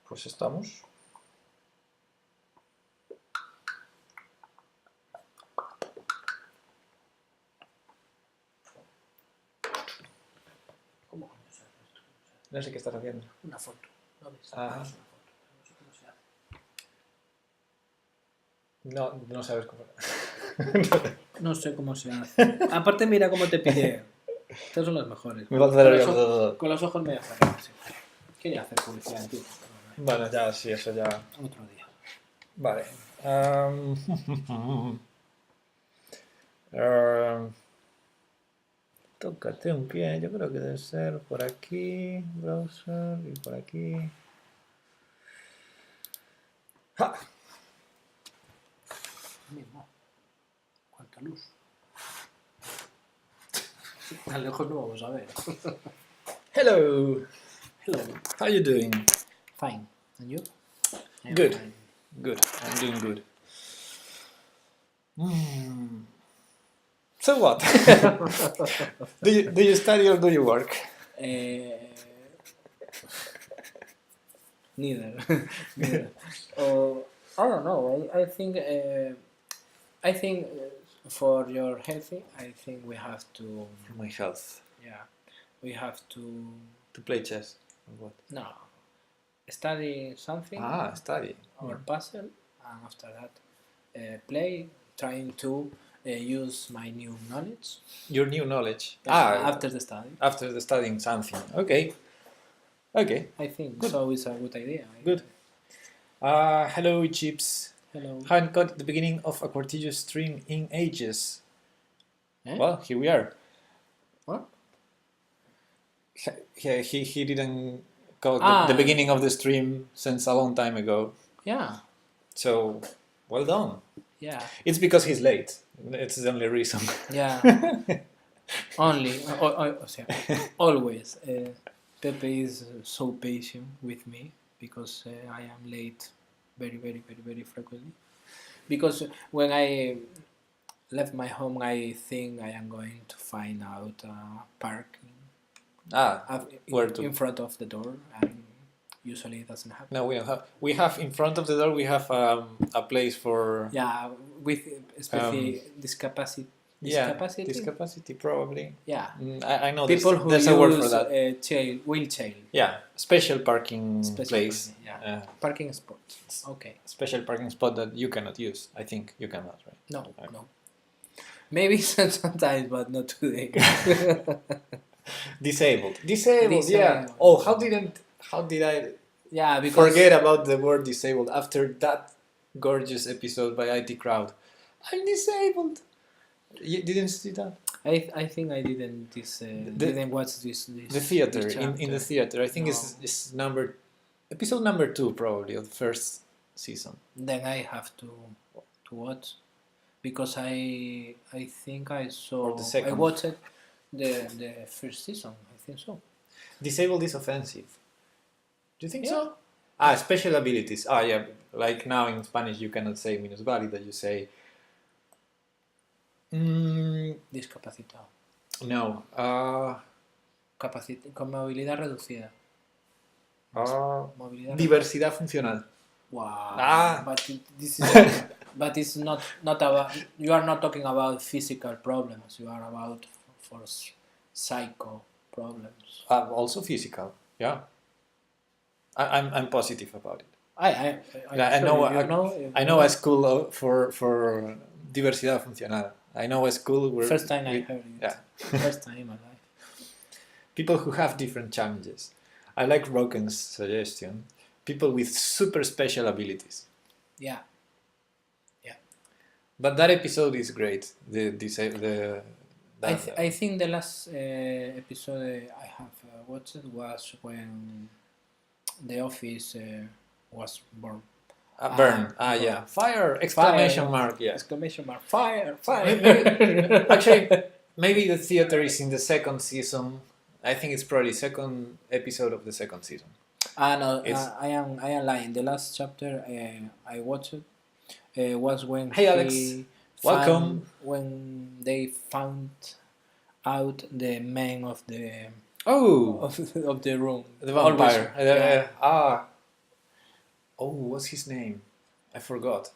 Pues estamos. ¿Cómo coño se hace esto? No sé qué estás haciendo. Una foto, ¿no ves? Ah. Es una foto, no sé cómo se hace. No sabes cómo. No sé cómo se hace. Aparte, mira cómo te pide. Estas son las mejores. Me falta hacer Con los ojos medio cerrados. Sí. Quería hacer publicidad en ti. Bueno, ya, sí, eso ya. Otro día. Vale. Tócate un pie, yo creo que debe ser por aquí, browser, y por aquí. ¡Ja! Mismo. Cuánta luz. Tan lejos no vamos a ver. Hello! Hello. How you doing? Fine. And you? I am Good. fine. Good. I'm doing good. So what? do you study or do you work? Neither. Neither. I don't know. I think for your healthy, I think we have to. For my health. Yeah, we have to. To play chess. Or what? No, study something Study. or puzzle, and after that, play. Trying to use my new knowledge. Your new knowledge. After the study. After the studying something. Okay. Okay. I think Good. so. It's a good idea. Good. Hello, Chips. Hello. Haven't got the beginning of a Quartillo stream in ages. Eh? Well, here we are. What? He didn't got the beginning of the stream since a long time ago. Yeah. So, well done. Yeah. It's because he's late. It's the only reason. Yeah. Only. Always. Pepe is so patient with me because I am late very, very, very, very frequently. Because when I left my home, I think I am going to find out parking Where to? in front of the door, and usually it doesn't happen. No, we don't have. We have in front of the door. We have a place for. Yeah, with especially discapacity. Discapacity probably. Yeah. I know People who there's use a word for that. wheelchair. Yeah, special parking place. Parking, yeah. Parking spot. Okay. Special parking spot that you cannot use. I think you cannot, right? No, Okay. no. Maybe sometimes, but not today. Disabled. Yeah. Oh, how did I Yeah, because forget about the word disabled after that gorgeous episode by IT Crowd? I'm disabled. You didn't see that? I think I didn't watch this. The theater this in the theater. I think No. it's episode number 2 probably of the first season. Then I have to watch because I think I saw. Or the second. I watched the first season. I think so. Disabled is offensive. Do you think Yeah. so? Special abilities. Yeah. Like now in Spanish you cannot say minusválida. You say. Discapacitado. No. Con movilidad reducida. Movilidad Diversidad funcional. Wow. But it's not about. You are not talking about physical problems. You are about for psycho problems. Also physical. Yeah. I'm positive about it. I know a school for diversidad funcional. I know a school where first time I heard it. Yeah. First time in my life. People who have different challenges. I like Roken's suggestion. People with super special abilities. Yeah. But that episode is great. I think the last episode I have watched was when the office was born. Burn. Yeah. Fire! Exclamation mark. Yeah. Exclamation mark. Fire! Actually, maybe the theater is in the second season. I think it's probably second episode of the second season. No, I am lying. The last chapter I watched was when Hey Alex, welcome. When they found out the man of the of the room, the vampire. Oh, what's his name? I forgot.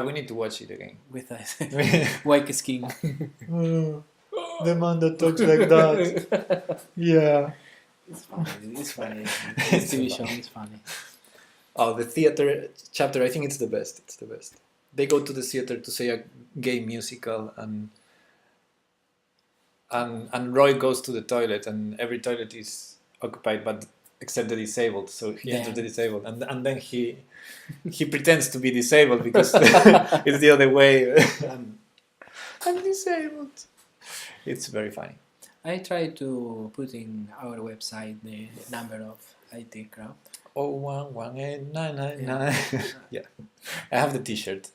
We need to watch it again. with a white skin. The man that talks like that. Yeah. It's funny. It's funny. It's This TV funny. show is funny. Oh, the theater chapter, I think it's the best. It's the best. They go to the theater to say a gay musical, and Roy goes to the toilet, and every toilet is occupied, but except the disabled. So he Yeah. enters the disabled, and then he pretends to be disabled because it's the other way. And I'm disabled. It's very funny. I try to put in our website the number of IT crowd. 0118999. Yeah, I have the T-shirt.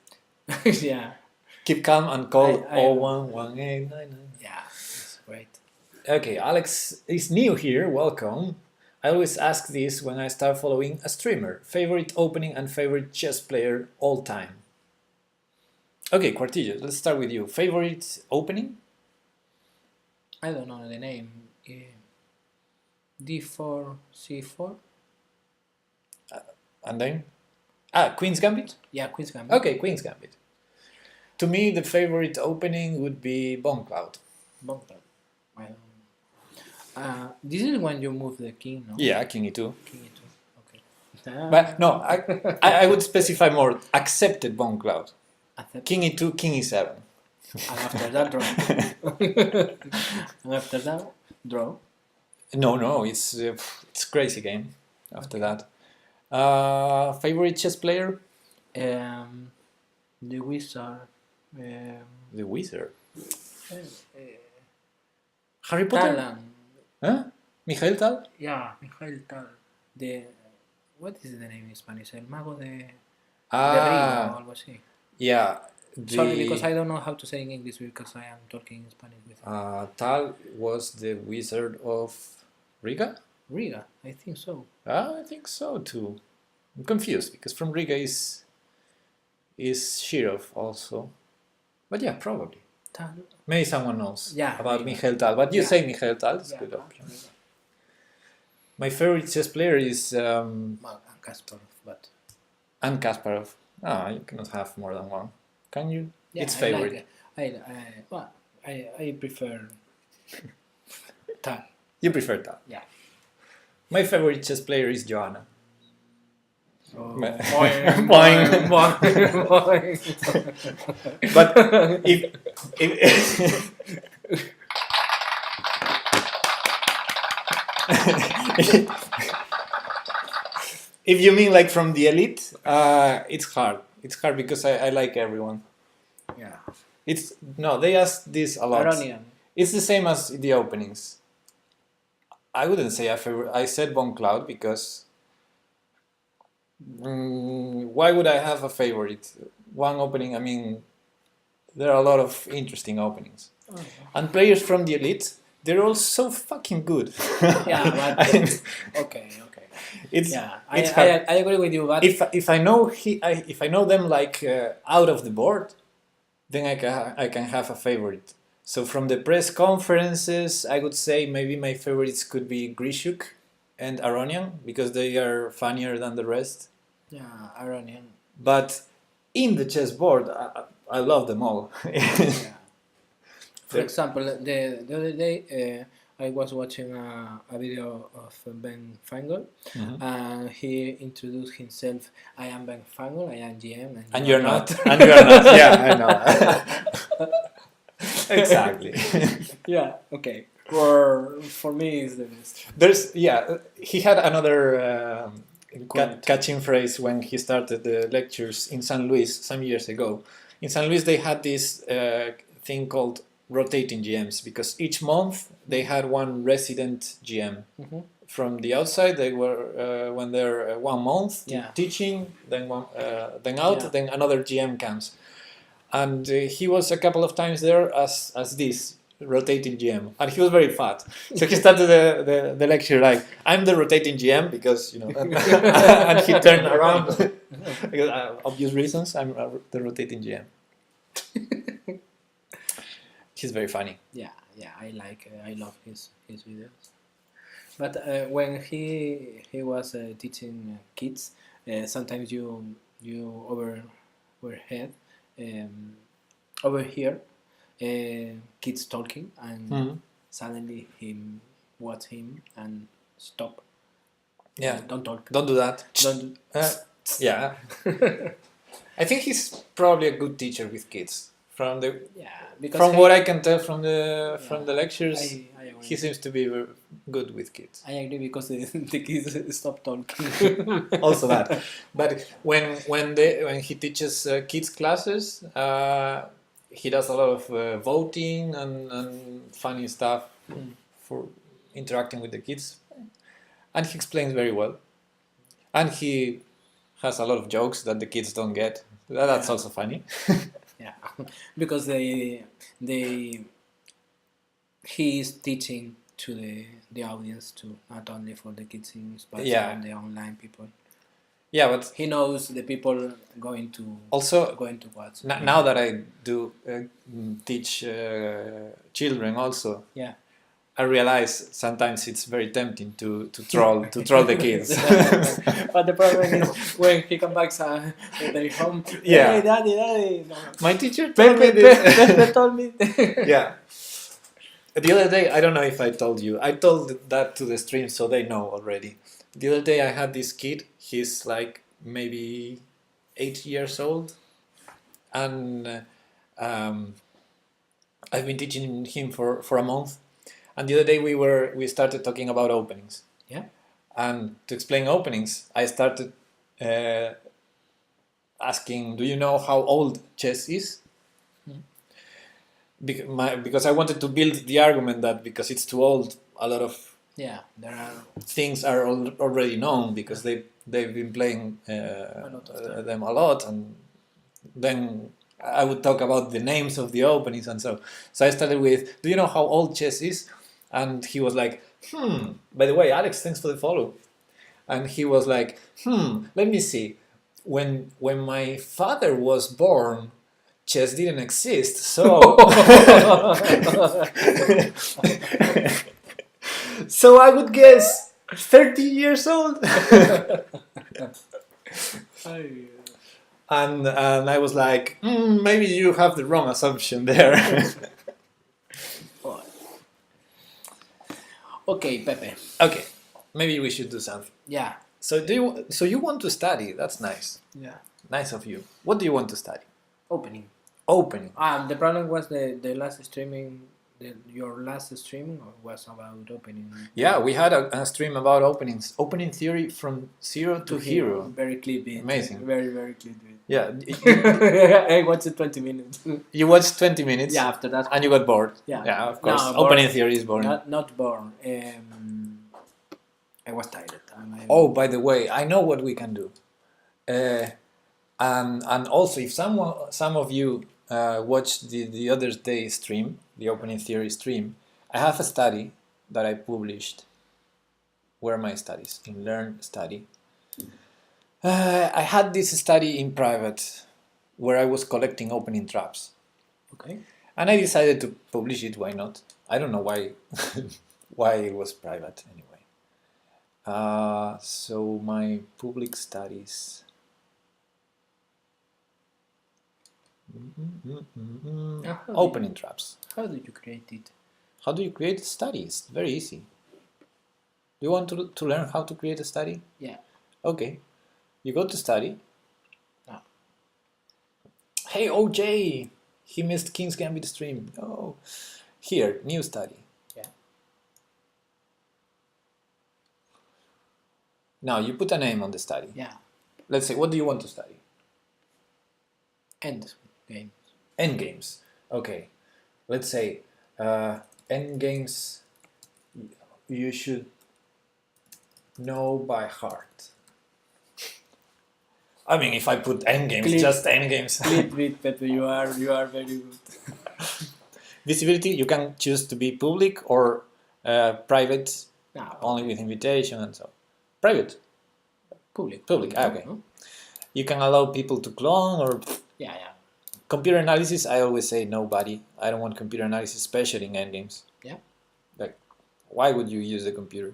Yeah, Keep calm and call I- 0118999. yeah, it's great. Okay, Alex is new here. Welcome. I always ask this when I start following a streamer. Favorite opening and favorite chess player all time. Okay, Quartillo, let's start with you. Favorite opening? I don't know the name. D4, C4. And then? Queen's Gambit? Yeah, Queen's Gambit. Okay, Queen's Gambit. To me, the favorite opening would be Bomb Cloud. Bomb Cloud. I don't. This is when you move the king, no? Yeah, King E2. King E2. Okay. But no, I would specify more accepted Bomb Cloud. Accept. King E2, King E7. And after that, draw. And after that, draw. No, it's crazy game. After that, favorite chess player? The wizard. The Wizard. Harry Potter. Talan. Huh? Michael Tal? Yeah, Mijail Tal. The what is the name in Spanish? El mago de Riga o Ah, algo así. yeah. Sorry, because I don't know how to say in English because I am talking in Spanish with him. Tal was the Wizard of Riga? Riga, I think so. I think so too. I'm confused because from Riga is Shirov also. But yeah, probably. Tal. Maybe someone knows Yeah, about Riga. Michael Tal. But you Yeah. say Michael Tal, it's a Yeah, good option. Riga. My favorite chess player is Well, and Kasparov, but Anne Kasparov. You cannot have more than one. Can you? yeah, It's I favorite. like it. I prefer Tal. You prefer Tal. Yeah. My favorite chess player is Joanna. Oh, Boing, boing, boing. boing, boing. But if if you mean like from the elite, it's hard. It's hard because I like everyone. Yeah. They ask this a lot. Aronian. It's the same as the openings. I wouldn't say I said Von Cloud because why would I have a favorite? One opening, I mean, there are a lot of interesting openings. Oh. And players from the elite, they're all so fucking good. Yeah, but okay. it's Yeah, it's hard. I agree with you, but If I know if I know them like out of the board, then I can have a favorite. So from the press conferences, I would say maybe my favorites could be Grishuk and Aronian because they are funnier than the rest. yeah, Aronian. But in the chessboard, I love them all. Yeah. For example, the other day I was watching a video of Ben Fangol, Mhm. and he introduced himself. I am Ben Fangol. I am GM, And you're not. And you're not. Yeah, I know. Exactly. Yeah. Okay. For me, is the best. He had another Quote. catching phrase when he started the lectures in San Luis some years ago. In San Luis, they had this thing called rotating GMs because each month they had one resident GM. Mhm. From the outside, they were when they're 1 month Yeah. teaching, then out, Yeah. then another GM comes, and he was a couple of times there as this rotating GM, and he was very fat. So he started the lecture like, "I'm the rotating GM because and he turned around because obvious reasons. I'm the rotating GM." He's very funny. Yeah, I love his videos. But when he was teaching kids, Sometimes you overhead overhear kids talking, and Mhm. suddenly him watch him and stop. Yeah, Don't talk. don't do that. Don't. Yeah, I think he's probably a good teacher with kids. Yeah, because From what I can tell from the lectures, I agree. he seems to be good with kids. I agree because the kids stop talking. Also that, but when he teaches kids classes, he does a lot of voting and funny stuff for interacting with the kids, and he explains very well, and he has a lot of jokes that the kids don't get. That's Yeah. also funny. Yeah, because he is teaching to the audience too, not only for the kids but Yeah. for the online people. Yeah, but He knows the people going to also watch. now that I do teach children also, Yeah. I realize sometimes it's very tempting to troll the kids. But the problem is when he comes back at their home. Yeah. Hey, daddy. No. My teacher told me Pepe, this. Pepe told me. Yeah. The other day, I don't know if I told you. I told that to the stream, so they know already. The other day, I had this kid. He's like maybe 8 years old, and I've been teaching him for a month. And the other day, we started talking about openings. Yeah. And to explain openings, I started asking, "Do you know how old chess is?" Because I wanted to build the argument that because it's too old, a lot of Yeah, there are things are already known because they've been playing them a lot, and then I would talk about the names of the openings and so. So I started with, "Do you know how old chess is?" And he was like, By the way, Alex, thanks for the follow. And he was like, Let me see. When my father was born, chess didn't exist, so so I would guess 30 years old. And I was like, maybe you have the wrong assumption there. Okay, Pepe. Okay, maybe we should do something. Yeah. So you want to study? That's nice. Yeah. Nice of you. What do you want to study? Opening. Opening. The problem was the last streaming. Your last streaming was about opening. Yeah, we had a stream about openings, opening theory from zero to hero. Very clippy. Amazing. Very, very clippy. Yeah. I watched 20 minutes. You watched 20 minutes. Yeah, after that. And you got bored. Yeah. Yeah, of course. No, Opening bored. theory is boring. Not bored. I was tired. Oh, by the way, I know what we can do. And also, if some of you watched the other day stream, the opening theory stream, I have a study that I published. Where are my studies? In Learn Study. I had this study in private where I was collecting opening traps. Okay. And I decided to publish it. Why not? I don't know why why it was private anyway. So my public studies. Opening traps. How did you create it? How do you create studies? Very easy. Do you want to learn how to create a study? Yeah. Okay. You go to study. Ah. Hey, OJ! He missed King's Gambit stream. Oh. Here, new study. Yeah. Now, you put a name on the study. Yeah. Let's say, what do you want to study? End games. End games. Okay. Let's say, end games you should know by heart. I mean, if I put end games, just end games. Clip with Pepe, you are very good. Visibility, you can choose to be public or private, No, only with invitation and so. Private. public. Public, okay. You can allow people to clone or... Yeah. Computer analysis, I always say nobody. I don't want computer analysis, especially in endgames. Yeah. Like, why would you use the computer?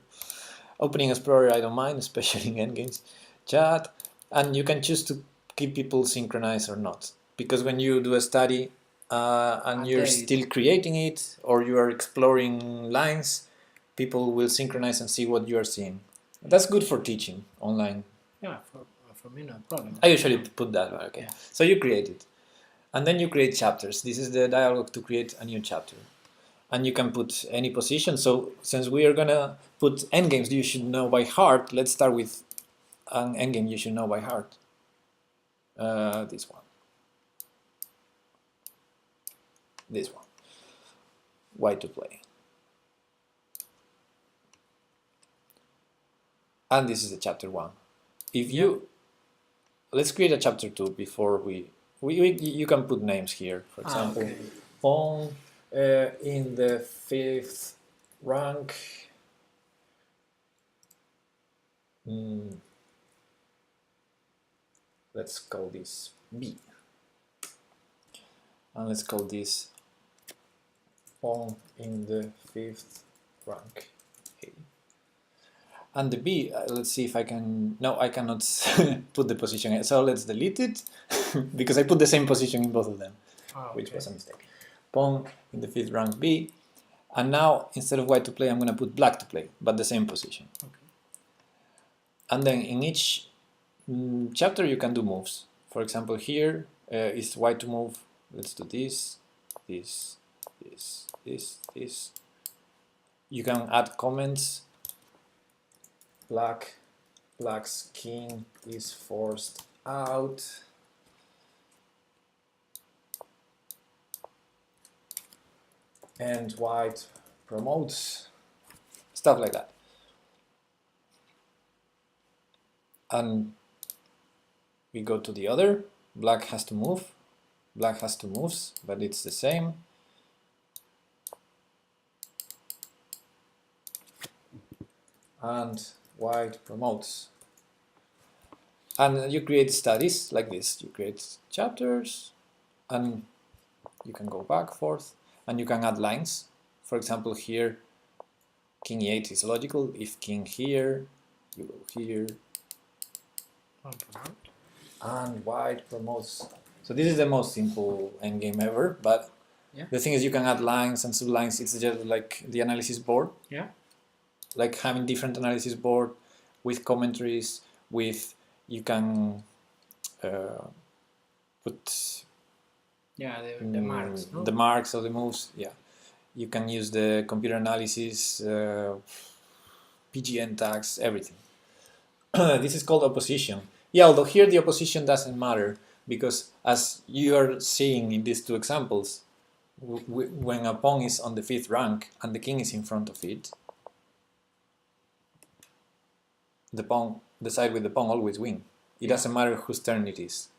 Opening Explorer, I don't mind, especially in endgames. Chat. and you can choose to keep people synchronized or not. Because when you do a study and you're still creating it, or you are exploring lines, people will synchronize and see what you are seeing. That's good for teaching online. Yeah, for me, no problem. I usually put that, okay. Yeah. So you create it. And then you create chapters. This is the dialog to create a new chapter. And you can put any position. So since we are going to put endgames you should know by heart, let's start with an endgame you should know by heart. This one. This one. Why to play. And this is the chapter 1. If you let's create a chapter 2 before we you can put names here. For example, okay. Pawn in the 5th rank. Let's call this B. And let's call this Pawn in the 5th rank A. And the B, let's see if I can, no, I cannot put the position, so let's delete it, because I put the same position in both of them, which was a mistake. Pawn in the 5th rank B, and now instead of white to play, I'm going to put black to play, but the same position. Okay. And then in each chapter you can do moves. For example, here is white to move, let's do this, this, this, this, this. You can add comments. Black's king is forced out. And white promotes. Stuff like that. And we go to the other. Black has to move. Black has two moves, but it's the same. And white promotes. And you create studies like this. You create chapters, and you can go back, forth, and you can add lines. For example, here, king e8 is logical. If king here, you go here. And white promotes. So this is the most simple endgame ever, but the thing is you can add lines and sublines. It's just like the analysis board. Yeah. Like having different analysis board with commentaries, with you can put the marks, no? the marks of the moves. Yeah, you can use the computer analysis, PGN tags, everything. This is called opposition. Yeah, although here the opposition doesn't matter because as you are seeing in these two examples, when a pawn is on the 5th rank and the king is in front of it, the side with the pawn always win. It doesn't matter whose turn it is.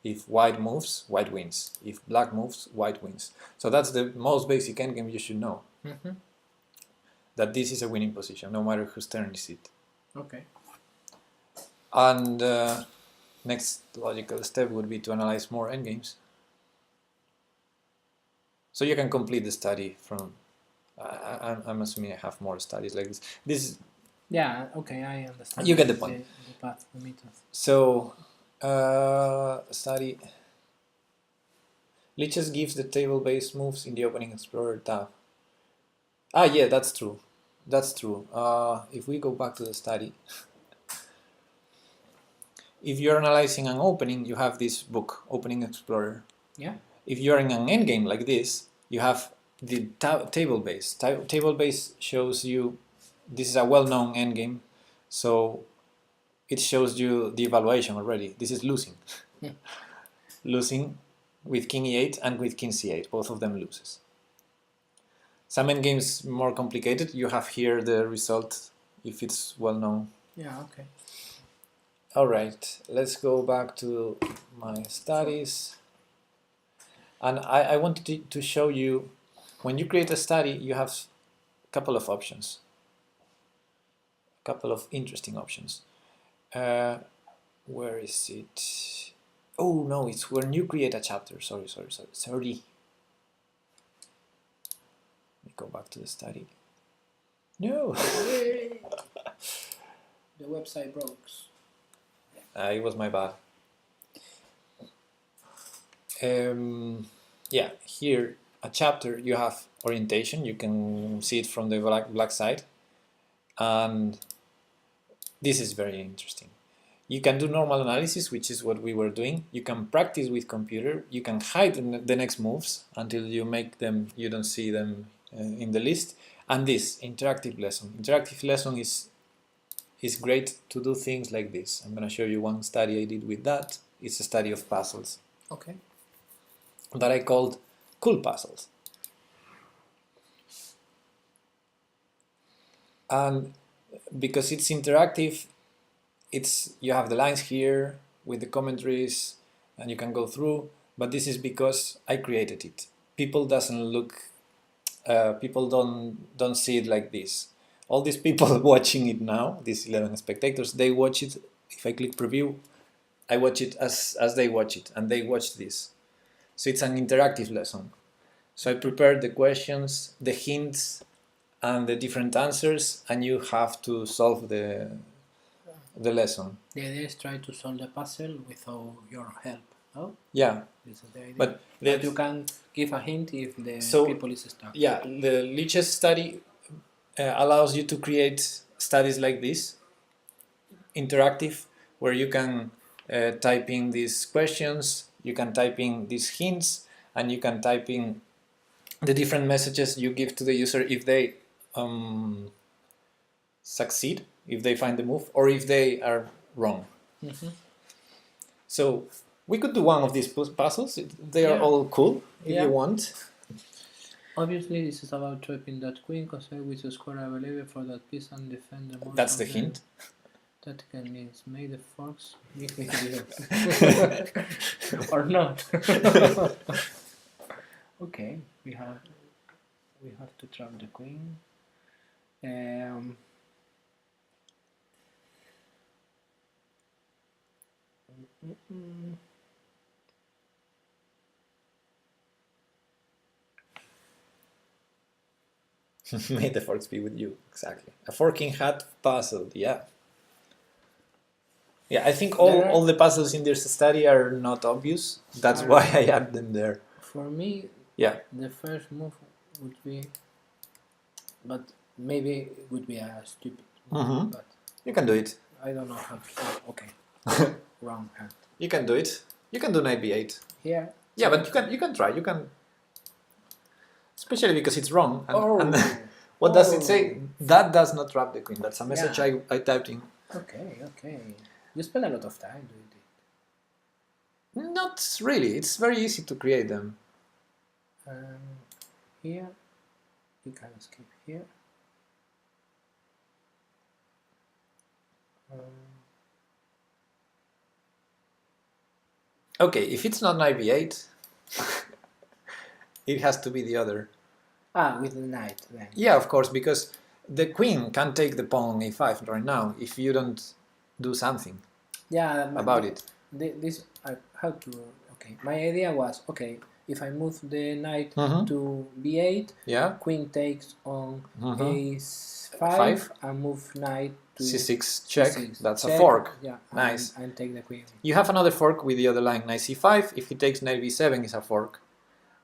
If white moves, white wins. If black moves, white wins. So that's the most basic endgame you should know. That this is a winning position, no matter whose turn is it. Okay. And next logical step would be to analyze more endgames. So you can complete the study from. I'm assuming I have more studies like this. This. Yeah. Okay, I understand. You get the point. The path, the method. So, study. Lichess gives the table-based moves in the Opening Explorer tab. Ah, yeah, that's true. That's true. If we go back to the study, if you're analyzing an opening, you have this book, Opening Explorer. Yeah. If you're in an endgame like this, you have the table-based. Table-based shows you. This is a well-known endgame, so it shows you the evaluation already. This is losing. Losing with king e8 and with king c8. Both of them loses. Some endgames more complicated. You have here the result if it's well-known. Yeah, okay. All right, let's go back to my studies. And I wanted to show you, when you create a study, you have a couple of options. Couple of interesting options. Where is it? Oh no, it's when you create a chapter. Sorry. Let me go back to the study. No. The website broke. It was my bad. Yeah, here a chapter you have orientation. You can see it from the black side, and this is very interesting. You can do normal analysis, which is what we were doing. You can practice with computer. You can hide the next moves until you make them. You don't see them in the list. And this interactive lesson. Interactive lesson is great to do things like this. I'm going to show you one study I did with that. It's a study of puzzles. Okay. That I called Cool Puzzles. And because it's interactive, you have the lines here with the commentaries and you can go through, but this is because I created it. People don't see it like this. All these people watching it now, these 11 spectators, they watch it. If I click preview, I watch it as they watch it, and they watch this. So it's an interactive lesson. So I prepared the questions, the hints, and the different answers, and you have to solve the lesson. The idea is try to solve the puzzle without your help. Oh, yeah. This is the idea. But you can give a hint if the people is stuck. Yeah, the Liches study allows you to create studies like this, interactive, where you can type in these questions, you can type in these hints, and you can type in the different messages you give to the user if they succeed, if they find the move, or if they are wrong. Mm-hmm. So we could do one of these puzzles. They are all cool if you want. Obviously, this is about trapping that queen, consider which square available for that piece and defend the most. That's the hint. That can mean make the forks or not. Okay, we have to trap the queen. May the forks be with you. Exactly. A forking hat puzzle. Yeah. Yeah, I think all the puzzles in this study are not obvious. That's why I add them there. For me, the first move would be, but maybe it would be a stupid move, but you can do it. I don't know how to. Okay. Wrong hand. You can do it. You can do knight b8. Yeah. Yeah, but you can try. You can, especially because it's wrong. And what does it say? That does not trap the queen. That's a message I typed in. Okay. You spend a lot of time doing it. Not really. It's very easy to create them. Here, you can skip here. Okay, if it's not knight b8, it has to be the other. With the knight then. Yeah, of course, because the queen can take the pawn on a5 right now if you don't do something about it. How to? Okay, my idea was if I move the knight to b8, queen takes on a5 and move knight to c6 check. C6 That's check. a fork. Yeah, nice. And take the queen. You have another fork with the other line, knight c5. If he takes knight b7, it's a fork.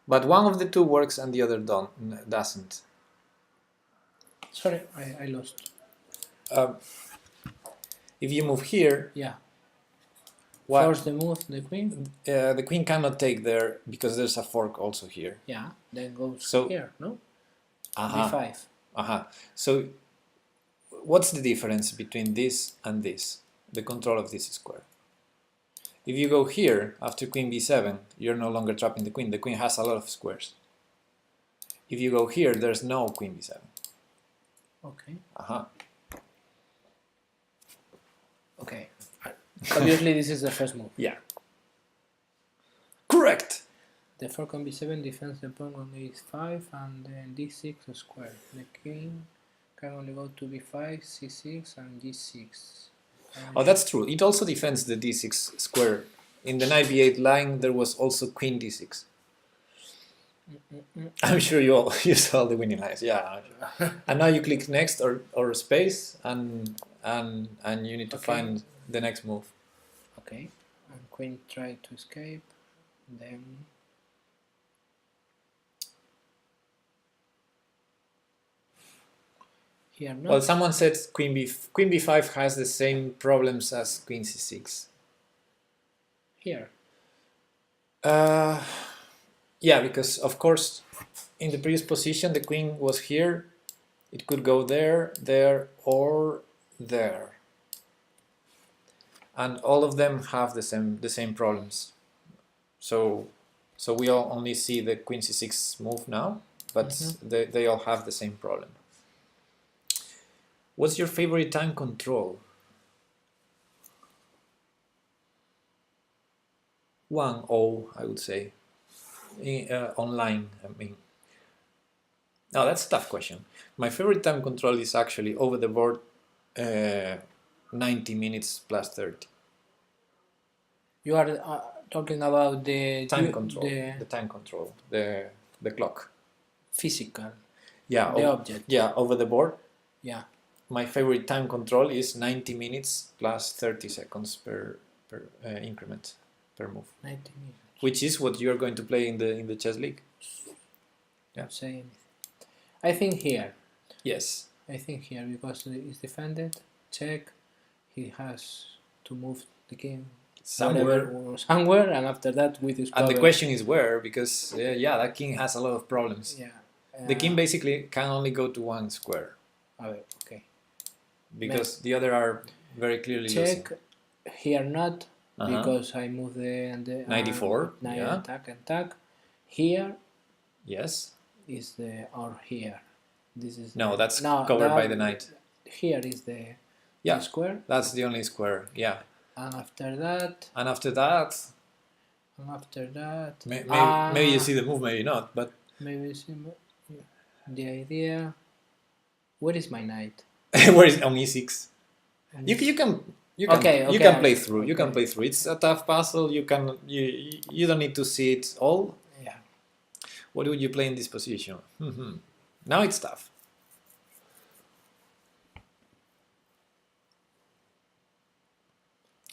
But one of the two works and the other doesn't. Sorry, I lost. If you move here, force the move the queen. The queen cannot take there because there's a fork also here. Yeah, then goes here, no? d5. So what's the difference between this and this? The control of this square. If you go here after queen b7, you're no longer trapping the queen. The queen has a lot of squares. If you go here, there's no queen b7. Okay. Okay. Obviously, this is the first move. Yeah. Correct. The fork on b7 defends the pawn on a5 and then d6 square. The king can only go to b5, c6, and d6. Oh, that's true. It also defends the d6 square. In the knight b8 line, there was also queen d6. I'm sure you saw the winning lines. Yeah. And now you click next or space, and you need to find the next move. Okay. And queen try to escape. Then here not. Well, someone said queen b5 has the same problems as queen c6. Here. Yeah, because of course in the previous position the queen was here. It could go there, there, or there, and all of them have the same problems. So we all only see the queen c6 move now, but they all have the same problem. What's your favorite time control? 1-0, I would say. Online, I mean. No, that's a tough question. My favorite time control is actually over the board 90 minutes plus 30. You are talking about the Time control. The time control. The clock. Physical. Yeah. The object. Yeah, over the board. Yeah. My favorite time control is 90 minutes plus 30 seconds per increment per move. 90 minutes. Which is what you're going to play in the chess league. Yeah. Same. I think here. Yes. I think here because it's defended. Check. He has to move the king somewhere, and after that with his. And the question is where, because yeah, that king has a lot of problems. Yeah. The king basically can only go to one square. Okay. Because the other are very clearly check losing. Here not because I move the 94. Yeah. Attack. Here. Yes. Is the or here. This is no. That's covered by the knight. Here is the square. That's the only square. Yeah. And after that. Maybe you see the move, maybe not, but maybe you see the idea. Where is my knight? Where is on e6? You can play through. You can play through. It's a tough puzzle. You don't need to see it all. Yeah. What would you play in this position? Now it's tough.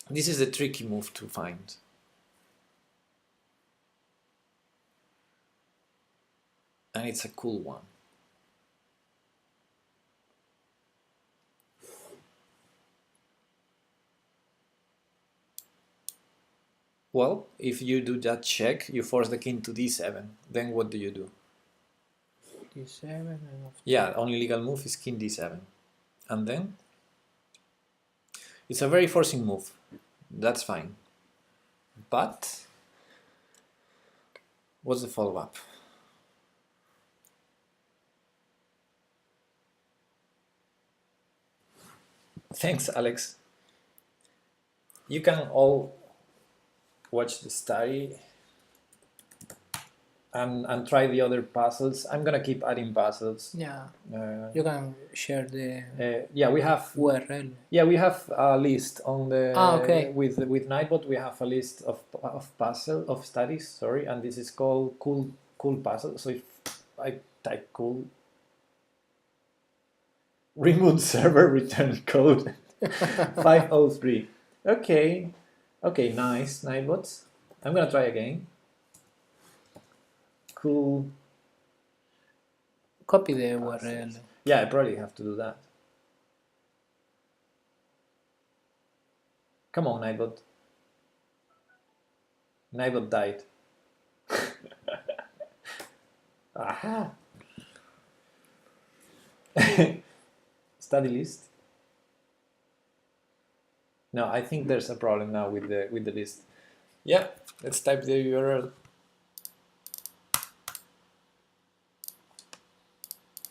This is a tricky move to find. And it's a cool one. Well, if you do that check, you force the king to d7. Then what do you do? D7 and yeah, only legal move is king d7. And then? It's a very forcing move. That's fine. But what's the follow-up? Thanks, Alex. You can all watch the study and try the other puzzles. I'm gonna keep adding puzzles. Yeah. You can share the yeah, we have URL. Yeah, we have a list on the okay. with Nightbot. We have a list of studies. Sorry, and this is called cool puzzle. So if I type cool, reboot server return code 503. Okay, nice Nightbots. I'm gonna try again. Cool. Copy the URL. Yeah, I probably have to do that. Come on, Nightbot. Nightbot died. Aha. Study list. No, I think there's a problem now with the list. Yeah, let's type the URL.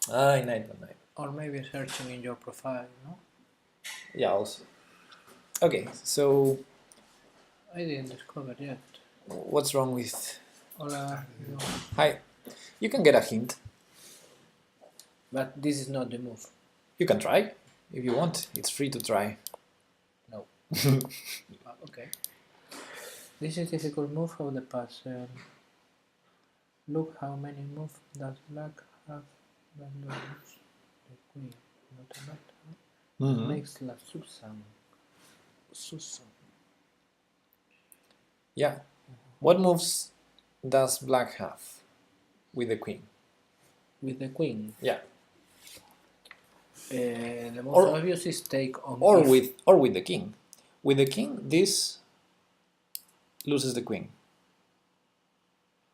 Nightbot. Or maybe searching in your profile, no? Yeah, also. Okay, so I didn't discover yet. What's wrong with? Hola. No. Hi. You can get a hint. But this is not the move. You can try if you want. It's free to try. No. Okay. This is difficult move of the puzzle. Look how many moves does black have when they use the queen. Not a lot. Huh? Makes la Susan. Yeah. What moves does black have with the queen? with the queen. Yeah. The most Or- obvious is take on Or if- with the king. With the king, this loses the queen.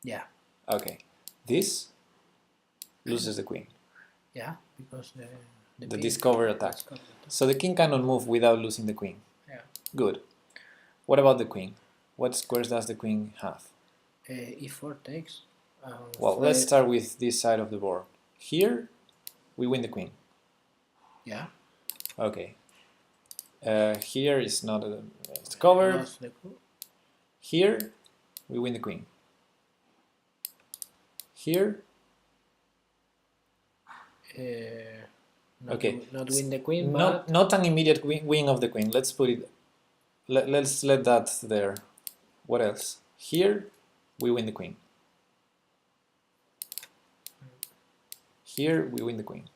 yeah, Okay. This loses the queen. yeah, because the The pin- discover attack. discover attack. So the king cannot move without losing the queen. Yeah. Good. What about the queen? What squares does the queen have? E4 takes. Well, let's start with this side of the board. Here, we win the queen. Yeah. Okay. Here is not it's covered. Lost the queen. Here, we win the queen. Here, Not Okay. Not win the queen, not an immediate win of the queen. Let's put it. Let's let that there. What else? Here, we win the queen. Here, we win the queen.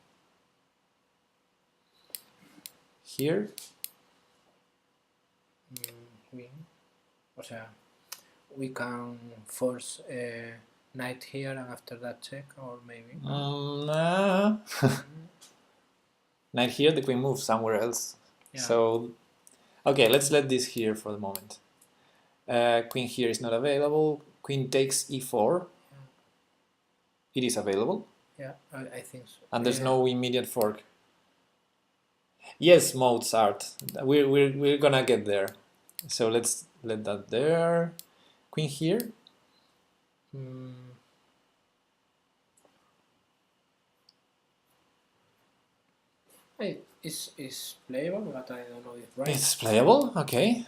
Here, win. O sea, we can force knight here and after that check, or maybe. nah. Knight here, the queen moves somewhere else. Yeah. So, okay, let's let this here for the moment. Queen here is not available. Queen takes e4. It is available, Yeah, I think so. and there's no immediate fork. Yes, Mozart. We're gonna get there. So let's let that there. Queen here. It's playable, but I don't know if right. It's playable. Okay.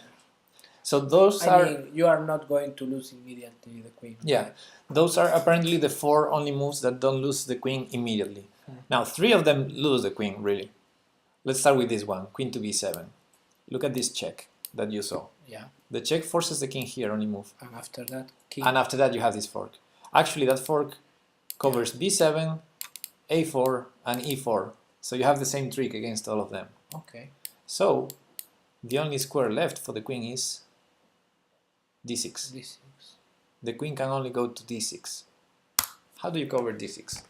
So those I are. mean, you are not going to lose immediately the queen. Yeah, those are apparently the 4 only moves that don't lose the queen immediately. Now, 3 of them lose the queen, really. Let's start with this one, queen to b7. Look at this check that you saw. Yeah, The check forces the king here only move. and after that, king. And after that you have this fork. Actually, that fork covers b7, a4, and e4. So you have the same trick against all of them. Okay. So, the only square left for the queen is d6. D6. The queen can only go to d6. How do you cover d6?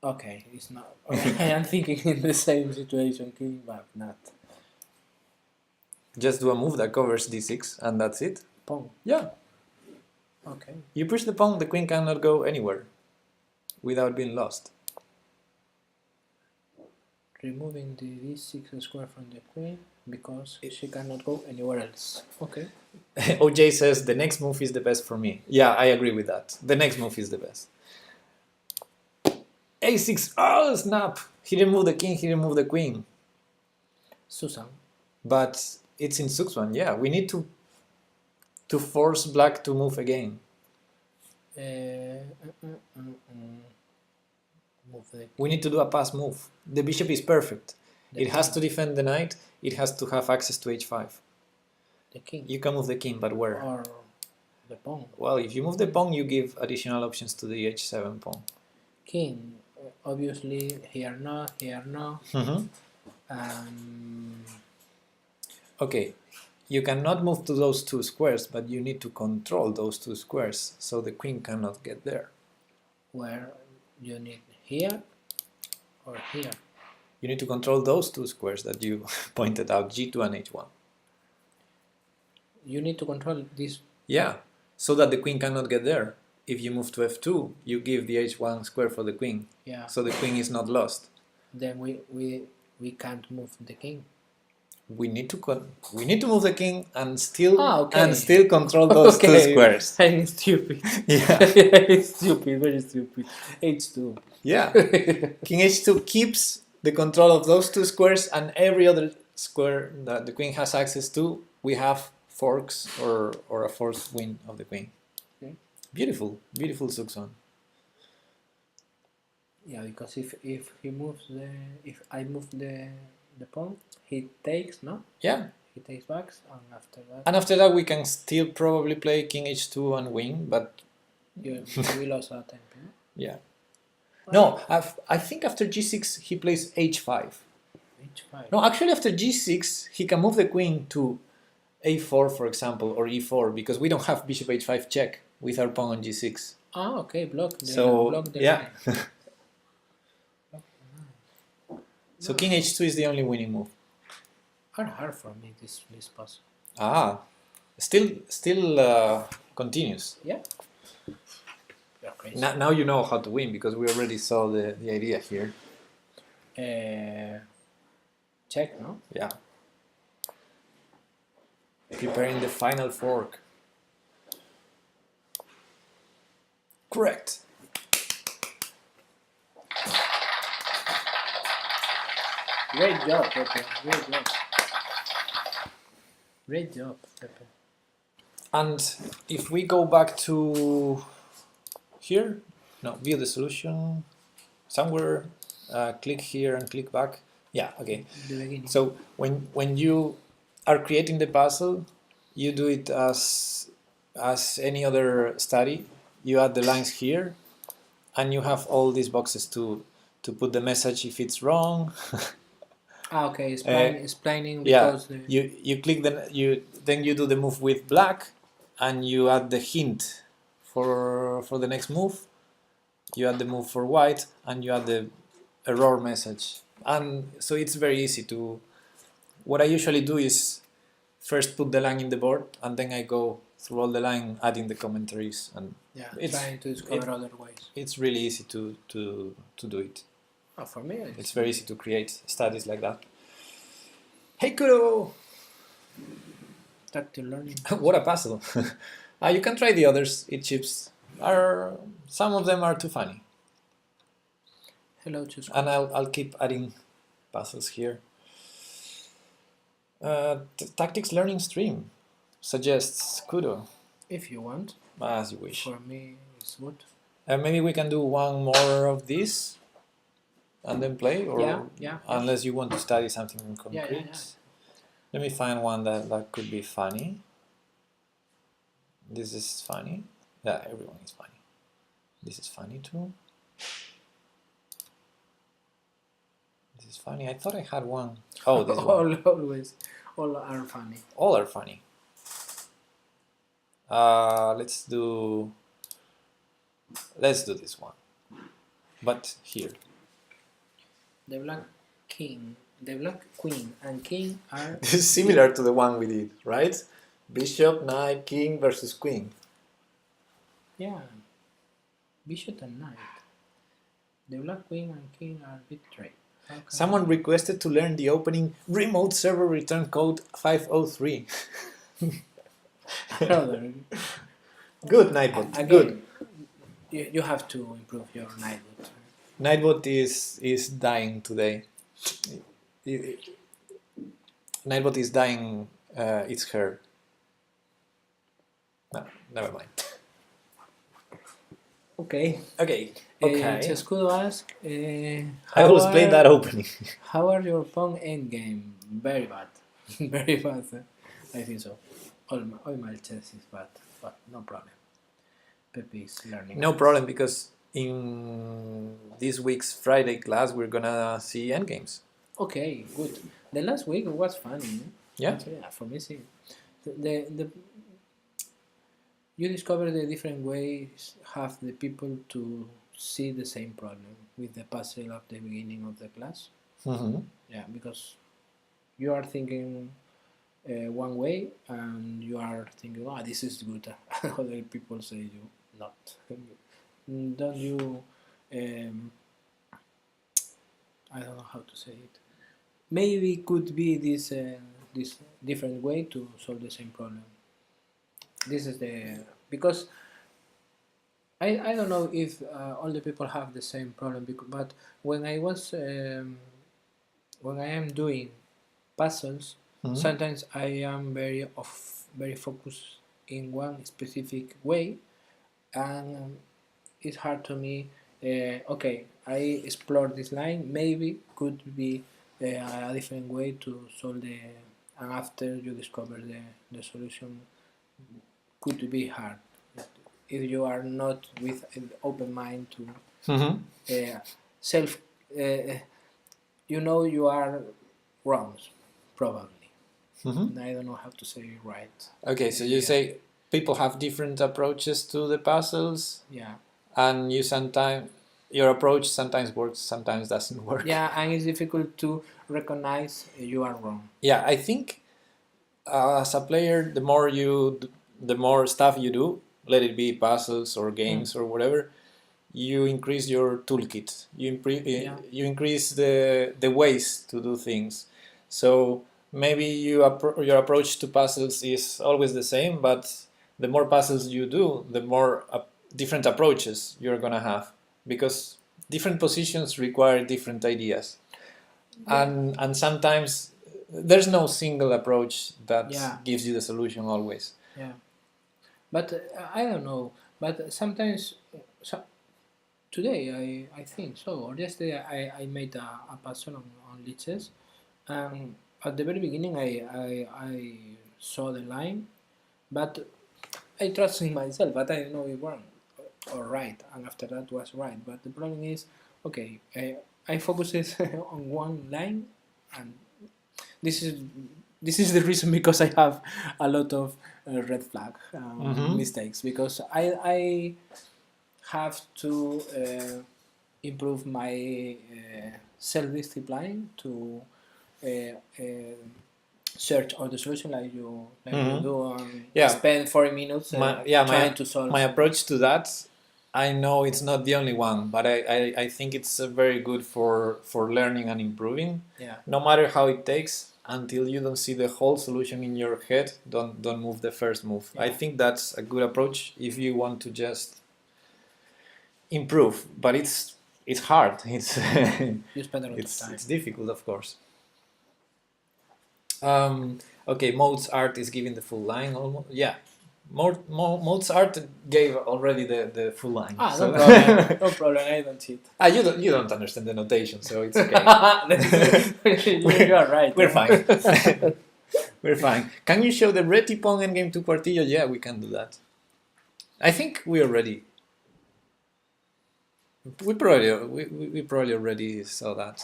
Okay, it's not. I am thinking in the same situation, king, but not. Just do a move that covers d6 and that's it. Pawn. Yeah. Okay. You push the pawn, the queen cannot go anywhere without being lost. Removing the d6 square from the queen because she cannot go anywhere else. Okay. OJ says the next move is the best for me. Yeah, I agree with that. The next move is the best. A6. Oh, snap! He removed the king, he removed the queen. Susan. But it's in Suxwan, yeah. We need to force black to move again. Move the We need to do a pass move. The bishop is perfect. It has to defend the knight. It has to have access to h5. the king You can move the king, but where? or the pawn. Well, if you move the pawn, you give additional options to the h7 pawn. King, obviously here no, here no. Okay, you cannot move to those 2 squares, but you need to control those 2 squares, so the queen cannot get there. Where you need here or here. You need to control those 2 squares that you pointed out, g2 and h1. You need to control this. Yeah, so that the queen cannot get there. If you move to f2, you give the h1 square for the queen, Yeah. so the queen is not lost. Then we can't move the king. We need to move the king and still okay. control those 2 squares. I'm stupid. Yeah. Stupid, very stupid. H2. Yeah. King h2 keeps the control of those 2 squares, and every other square that the queen has access to, we have forks or a forced win of the queen. Okay. Beautiful, beautiful Suxon. Yeah, because if he moves if I move the pawn, he takes, no? Yeah. He takes backs, and after that And after that we can still probably play king h2 and win, but we lost our tempo. No? yeah. No, I think after g6 he plays h5. h5. No, actually, after g6, he can move the queen to a4, for example, or e4, because we don't have bishop h5 check with our pawn on g6. Ah, okay, block the So, block the yeah. line. So king h2 is the only winning move. Hard for me this puzzle. Ah, still continues. Yeah. You're crazy. Now you know how to win, because we already saw the idea here. Check, no? Yeah. Preparing the final fork. Correct. Great job, Pepe. Great job. Great job, Pepe. And if we go back to here, no, view the solution, somewhere, click here and click back. Yeah, okay. The beginning. So when you are creating the puzzle, you do it as any other study. You add the lines here, and you have all these boxes to put the message if it's wrong. Okay, explaining Yeah, because you click then you do the move with black, and you add the hint for the next move. You add the move for white, and you add the error message. And so it's very easy to. What I usually do is first put the line in the board, and then I go through all the line, adding the commentaries, and trying to discover other ways. it's really easy to do it. Oh, for me, It's very easy to create studies like that. Hey Kuro! tactile learning. What a puzzle! You can try the others. It chips some of them are too funny, Hello to school. and I'll keep adding puzzles here. Tactics learning stream suggests Kudo, If you want. as you wish. For me, it's good. Maybe we can do one more of this and then play, or Yeah. unless you want to study something concrete. Yeah. Let me find one that could be funny. This is funny. Yeah, everyone is funny. This is funny too. This is funny. I thought I had one. Oh, this one. Always. All are funny. All are funny. Let's do this one. But here. The black queen and king are This is similar to the one we did, right? Bishop, knight, king versus queen. bishop and knight. The black queen and king are betrayed. Someone requested to learn the opening remote server return code 503. Brother, Good, Nightbot. again, Good. you have to improve your knighthood. Nightbot is dying today. Nightbot is dying. It's her. No, never mind. Okay. Okay. Chescudo asks, I always play that opening. how are your pawn endgame? Very bad. Very bad. I think so. All my chess is bad, but no problem. Pepe is learning. No problem, because in this week's Friday class we're gonna see endgames. Okay, good. The last week was funny. Yeah. For me, see. The you discover the different ways have the people to see the same problem with the puzzle at the beginning of the class. Mm-hmm. Yeah, because you are thinking one way and you are thinking, this is good. Other people say you not. Don't you? I don't know how to say it. Maybe could be this different way to solve the same problem. This is because I don't know if all the people have the same problem, but when I am doing puzzles, sometimes I am very focused in one specific way, and it's hard to me. Okay, I explore this line. Maybe could be a different way to solve and after you discover the solution, could be hard if you are not with an open mind to self. You are wrongs, probably. Mhm. I don't know how to say it right. Okay, so you Yeah. say people have different approaches to the puzzles, Yeah. and your approach sometimes works, sometimes doesn't work. Yeah, and it's difficult to recognize you are wrong. Yeah, I think as a player, the more stuff you do, let it be puzzles or games or whatever, you increase your toolkit. Yeah. You increase the ways to do things. So maybe your approach to puzzles is always the same, but the more puzzles you do, the more different approaches you're gonna have, because different positions require different ideas, and sometimes there's no single approach that Yeah. gives you the solution always. Yeah. But I don't know. But sometimes, today I think so. Or yesterday I made a puzzle on liches. At the very beginning I saw the line, but I trusted in myself, but I didn't know it wrong or right, and after that was right. But the problem is, okay, I focused on one line, and this is this is the reason because I have a lot of red flag mistakes, because I have to improve my self-discipline to uh, uh, search all the solution like you do, and Yeah. spend 40 minutes trying to solve my something. approach to that, I know it's not the only one, but I think it's very good for learning and improving. Yeah. No matter how it takes, until you don't see the whole solution in your head, don't move the first move. I Yeah. think that's a good approach if you want to just improve, but it's hard. It's You spend a lot of it's time. difficult, of course. Okay, Mozart is giving the full line almost. Yeah, Mozart gave already the full line. No so- problem. No problem. I don't cheat. you don't understand the notation, so it's okay. You are right. We're fine. We're fine. Can you show the Reti Pong endgame to Quartillo? Yeah, we can do that. I think we already. We probably already saw that.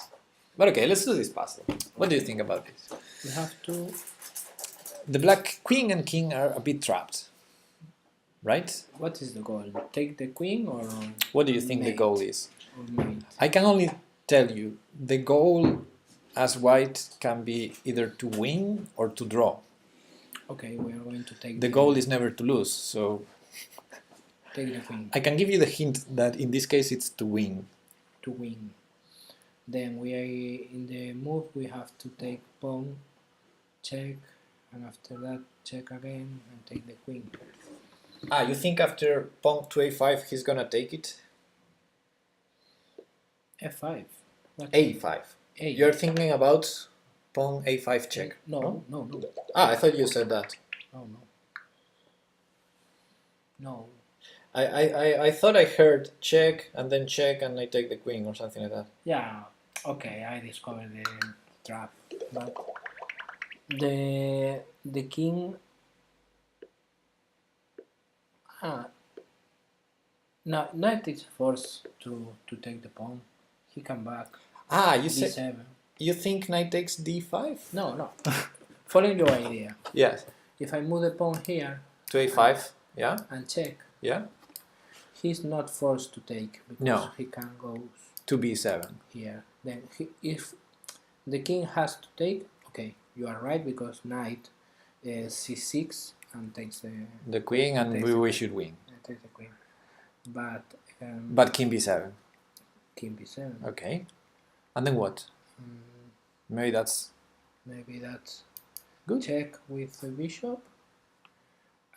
But okay, let's do this puzzle. What do you think about this? We have to. The black queen and king are a bit trapped, right? What is the goal? Take the queen or? What do you think the mate? goal is? Or mate? I can only tell you the goal as white can be either to win or to draw. Okay, we are going to take The goal is never to lose, so take the queen I can give you the hint that in this case it's to win. to win. Then we are in the move. We have to take pawn, check, and after that check again and take the queen. You think after pawn to a5 he's gonna take it? F5. What? a5. A. You're thinking about pawn a5 check? No. I thought you said that. No. I thought I heard check and then check and I take the queen or something like that. Yeah. Okay, I discovered the trap, but the king. No, knight is forced to take the pawn. He come back. You said D7. you think knight takes d5? No. Following your idea. Yes. If I move the pawn here To a5. Yeah. and check, Yeah. he's not forced to take because No. he can go To b7. here. Then if the king has to take, okay, you are right, because knight c6 and takes The queen and Takes we should win. takes the queen. But But king b7. king b7. Okay. And then what? Maybe that's Maybe that's good. check with the bishop,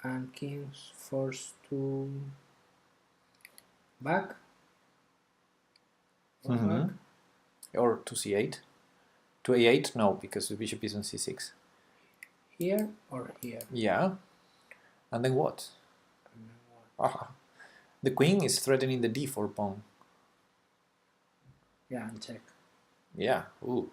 and king's forced to back. Or Mhm. back. Or to c8. To a8? No, because the bishop is on c6. Here or here. Yeah. And then what? And then what? Aha. The queen is threatening the d4 pawn. Yeah, and check. Yeah. Ooh.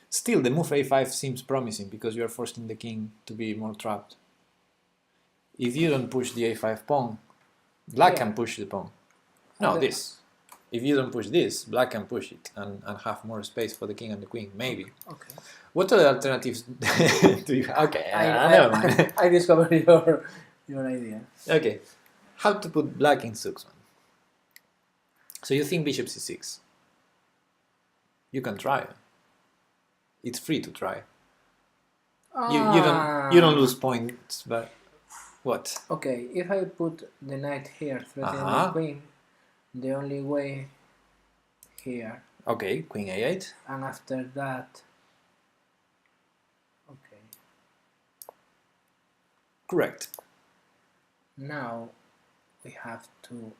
Still, the move a5 seems promising because you are forcing the king to be more trapped. If you don't push the a5 pawn, Black Yeah. can push the pawn. No, And this. If you don't push this, black can push it and have more space for the king and the queen, maybe. Okay. What other alternatives do you have? Okay, never mind. I discovered your idea. Okay, how to put black in Suxman? So you think bishop c6? You can try. It's free to try. You don't lose points, but what? Okay, if I put the knight here, threatening the queen, the only way here, Okay, queen a8. and after that, okay. Correct. Now we have to.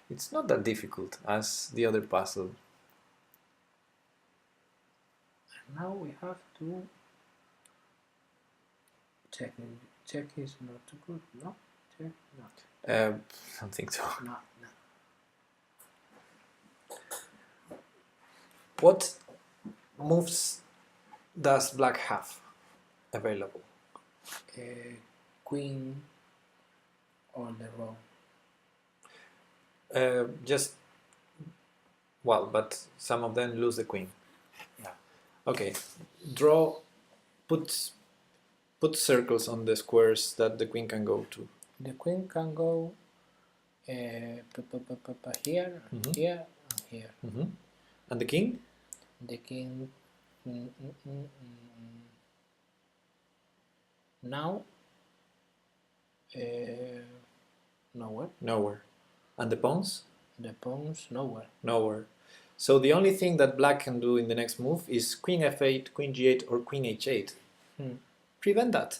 It's not that difficult as the other puzzle. Now we have to check. Check is not good. No, check not. I don't think so. No, no. What moves does black have available? Queen on the row. Just well, but some of them lose the queen. Yeah. Okay, draw. Put circles on the squares that the queen can go to. The queen can go here, here, and here. And the king? The king now nowhere. Nowhere. And the pawns? The pawns nowhere. Nowhere. So the only thing that black can do in the next move is queen f8, queen g8, or queen h8. Prevent that.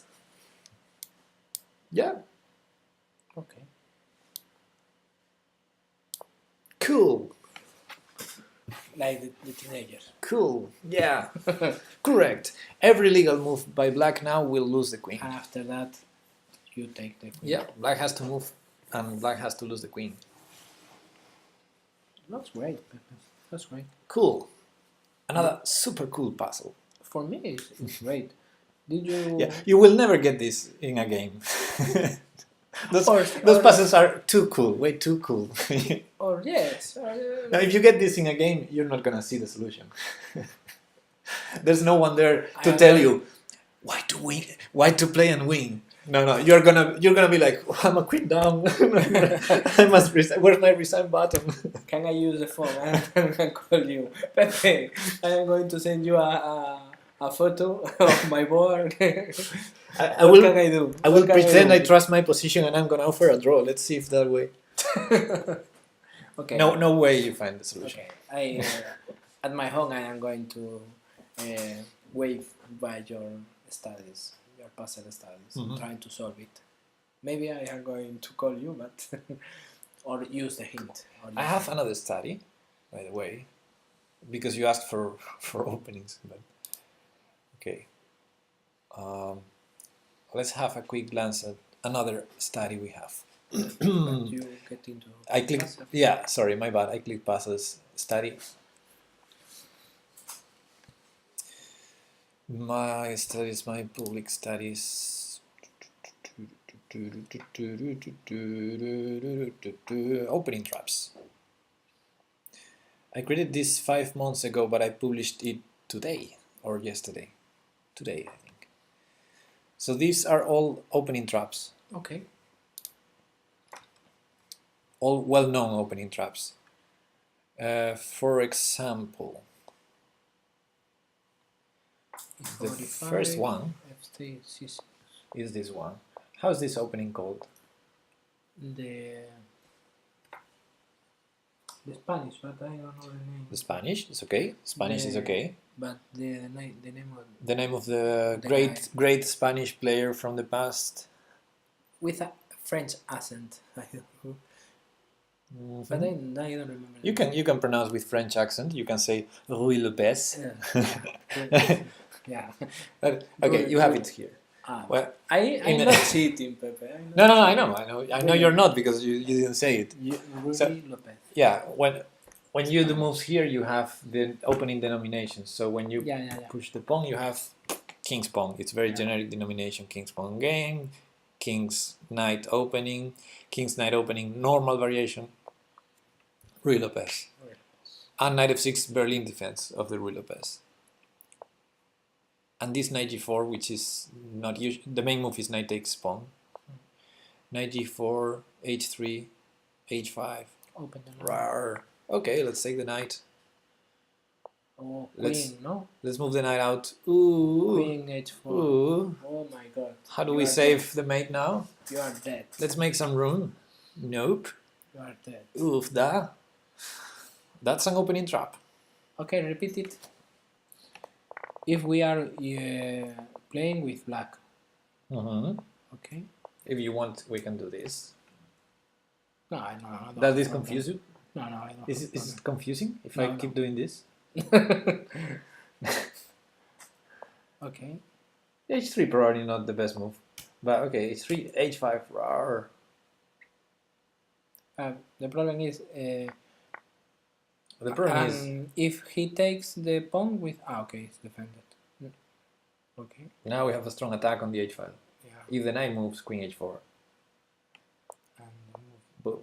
Yeah. Okay. Cool. Like the teenagers. Cool. Yeah. Correct. Every legal move by black now will lose the queen. And after that, you take the queen. Yeah. Black has to move, and black has to lose the queen. That's great, Pepe. That's great. Cool. Another super cool puzzle. For me, it's great. Did you? Yeah. You will never get this in a game. Those puzzles are too cool. Way too cool. Or yes. Now, if you get this in a game, you're not gonna see the solution. There's no one there to tell you why to win, why to play and win. No, you're gonna be like, oh, I'm a queen down. I must resign. Where's my resign button? Can I use the phone? I can call you, Pepe. I am going to send you a photo of my board. What can I do? I will pretend I trust my position and I'm gonna offer a draw. Let's see if that way. Okay. No way you find the solution. Okay. At my home, I am going to wave by your studies, your puzzle studies, trying to solve it. Maybe I am going to call you, but or use the hint. I have another study, by the way, because you asked for openings. But okay. Let's have a quick glance at another study we have. You get into. I clicked. Yeah, sorry, my bad. I clicked puzzles study. My studies, my public studies. Opening traps. I created this 5 months ago, but I published it today or yesterday. Today, I think. So these are all opening traps. Okay. All well-known opening traps. For example, the first one is this one. How's this opening called? The Spanish, but I don't know the name. The Spanish is okay. Spanish is okay. But the name of The great Spanish player from the past. with a French accent. I don't know. But I don't remember. You can pronounce with French accent. You can say Rui Lopez. Yeah. Okay, you have it here. Well, I'm not cheating, Pepe. No, I know you're not because you didn't say it. Rui Lopez. Yeah, when you do moves here, you have the opening denominations. So when you push the pawn, you have king's pawn. It's very generic denomination, king's pawn game, King's Knight opening, normal variation, Ruy Lopez, and Knight f6 Berlin defense of the Ruy Lopez. And this Knight g4, which is not usual, the main move is Knight takes pawn. Knight g4, h3, h5. Open the line. Rawr. Okay, let's take the knight. Oh, Let's- queen, no? Let's move the knight out. Ooh. Queen h4. Ooh. Oh my god. How do You we are save the mate now? dead. You are dead. Let's make some room. Nope. You are dead. Oof, da. That's an opening trap. Okay, repeat it. If we are playing with black, okay? If you want, we can do this. No, I don't. Does this confuse you? No, I don't. Is it confusing if No, I no. keep doing this? Okay. H3 probably not the best move. But okay, H3, H5, rawr. The problem is, The problem is, if he takes the pawn with, okay, it's defended. Okay. now we have a strong attack on the H file. Yeah. If the knight moves, Queen H4. And move. Boom.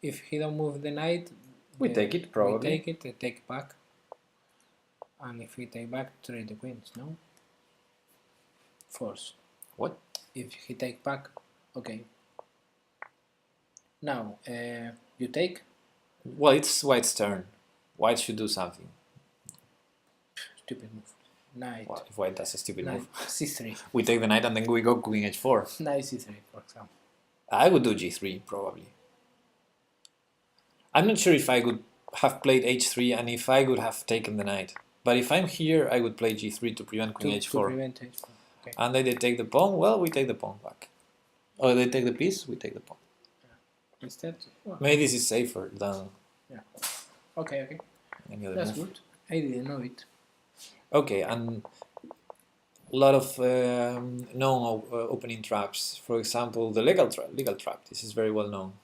If he don't move the knight, We take it, probably. We take it, they take back. And if we take back, trade the queens, no? Force. What? If he take back, okay. Now, you take. Well, it's White's turn. White should do something. Stupid move. Knight. Well, if White does a stupid Knight move, c3. we take the knight and then we go Queen H4. Knight c3, for example. I would do G3 probably. I'm not sure if I would have played H3 and if I would have taken the knight. But if I'm here, I would play G3 to prevent Queen To H4. prevent h4. Okay. And then they take the pawn. Well, we take the pawn back. Or they take the piece. We take the pawn. Instead, well, Maybe this is safer than okay. any other That's move. good. I didn't know it. Okay, and a lot of known opening traps. For example, the legal trap. This is very well known.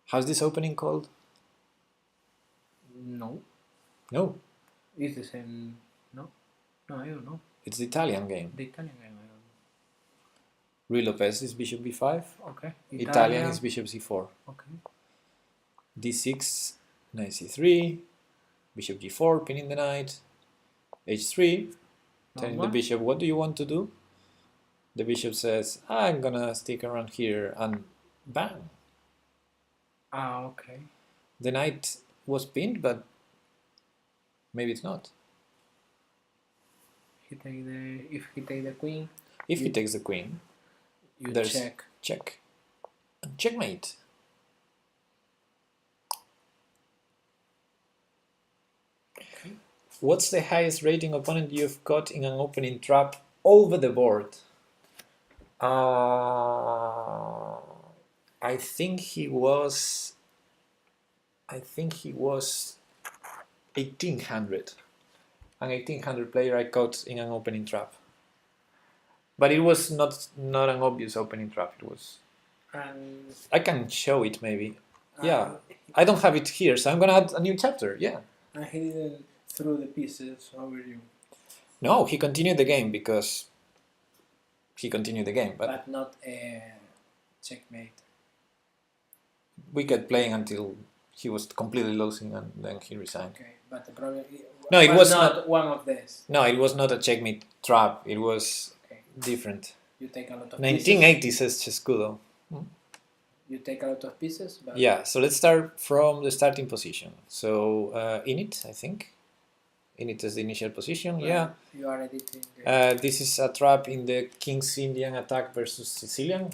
How's this opening called? No. No, It's the same. No, I don't know. it's the Italian game. The Italian game, I Ruy Lopez is bishop b5. don't know. Okay. Italian is bishop c4. Okay. d6, knight c3, bishop g4, pinning the knight, h3, telling the Normal. bishop, what do you want to do? The bishop says, I'm gonna stick around here, and bang! Ah, okay. The knight was pinned, but maybe it's not. If he take the queen, If he takes the queen, you There's- check. check. And checkmate. Okay. What's the highest rating opponent you've got in an opening trap over the board? I think he was 1800. An 1800 player I caught in an opening trap. But it was not an obvious opening trap. It was. And I can show it maybe. Yeah. I don't have it here, so I'm gonna add a new chapter. Yeah. And he didn't throw the pieces over you, No, he continued the game because he continued the game, but but not a checkmate. we kept playing until he was completely losing and then he resigned. Okay, but the problem. No, it was not one of these. No, it was not a checkmate trap. It was Okay, different. you take a lot of 1980 says Chescudo. pieces. You take a lot of pieces, but Yeah, so let's start from the starting position. So init, I think. Init is the initial position, well, yeah. you are editing. The, This is a trap in the King's Indian attack versus Sicilian.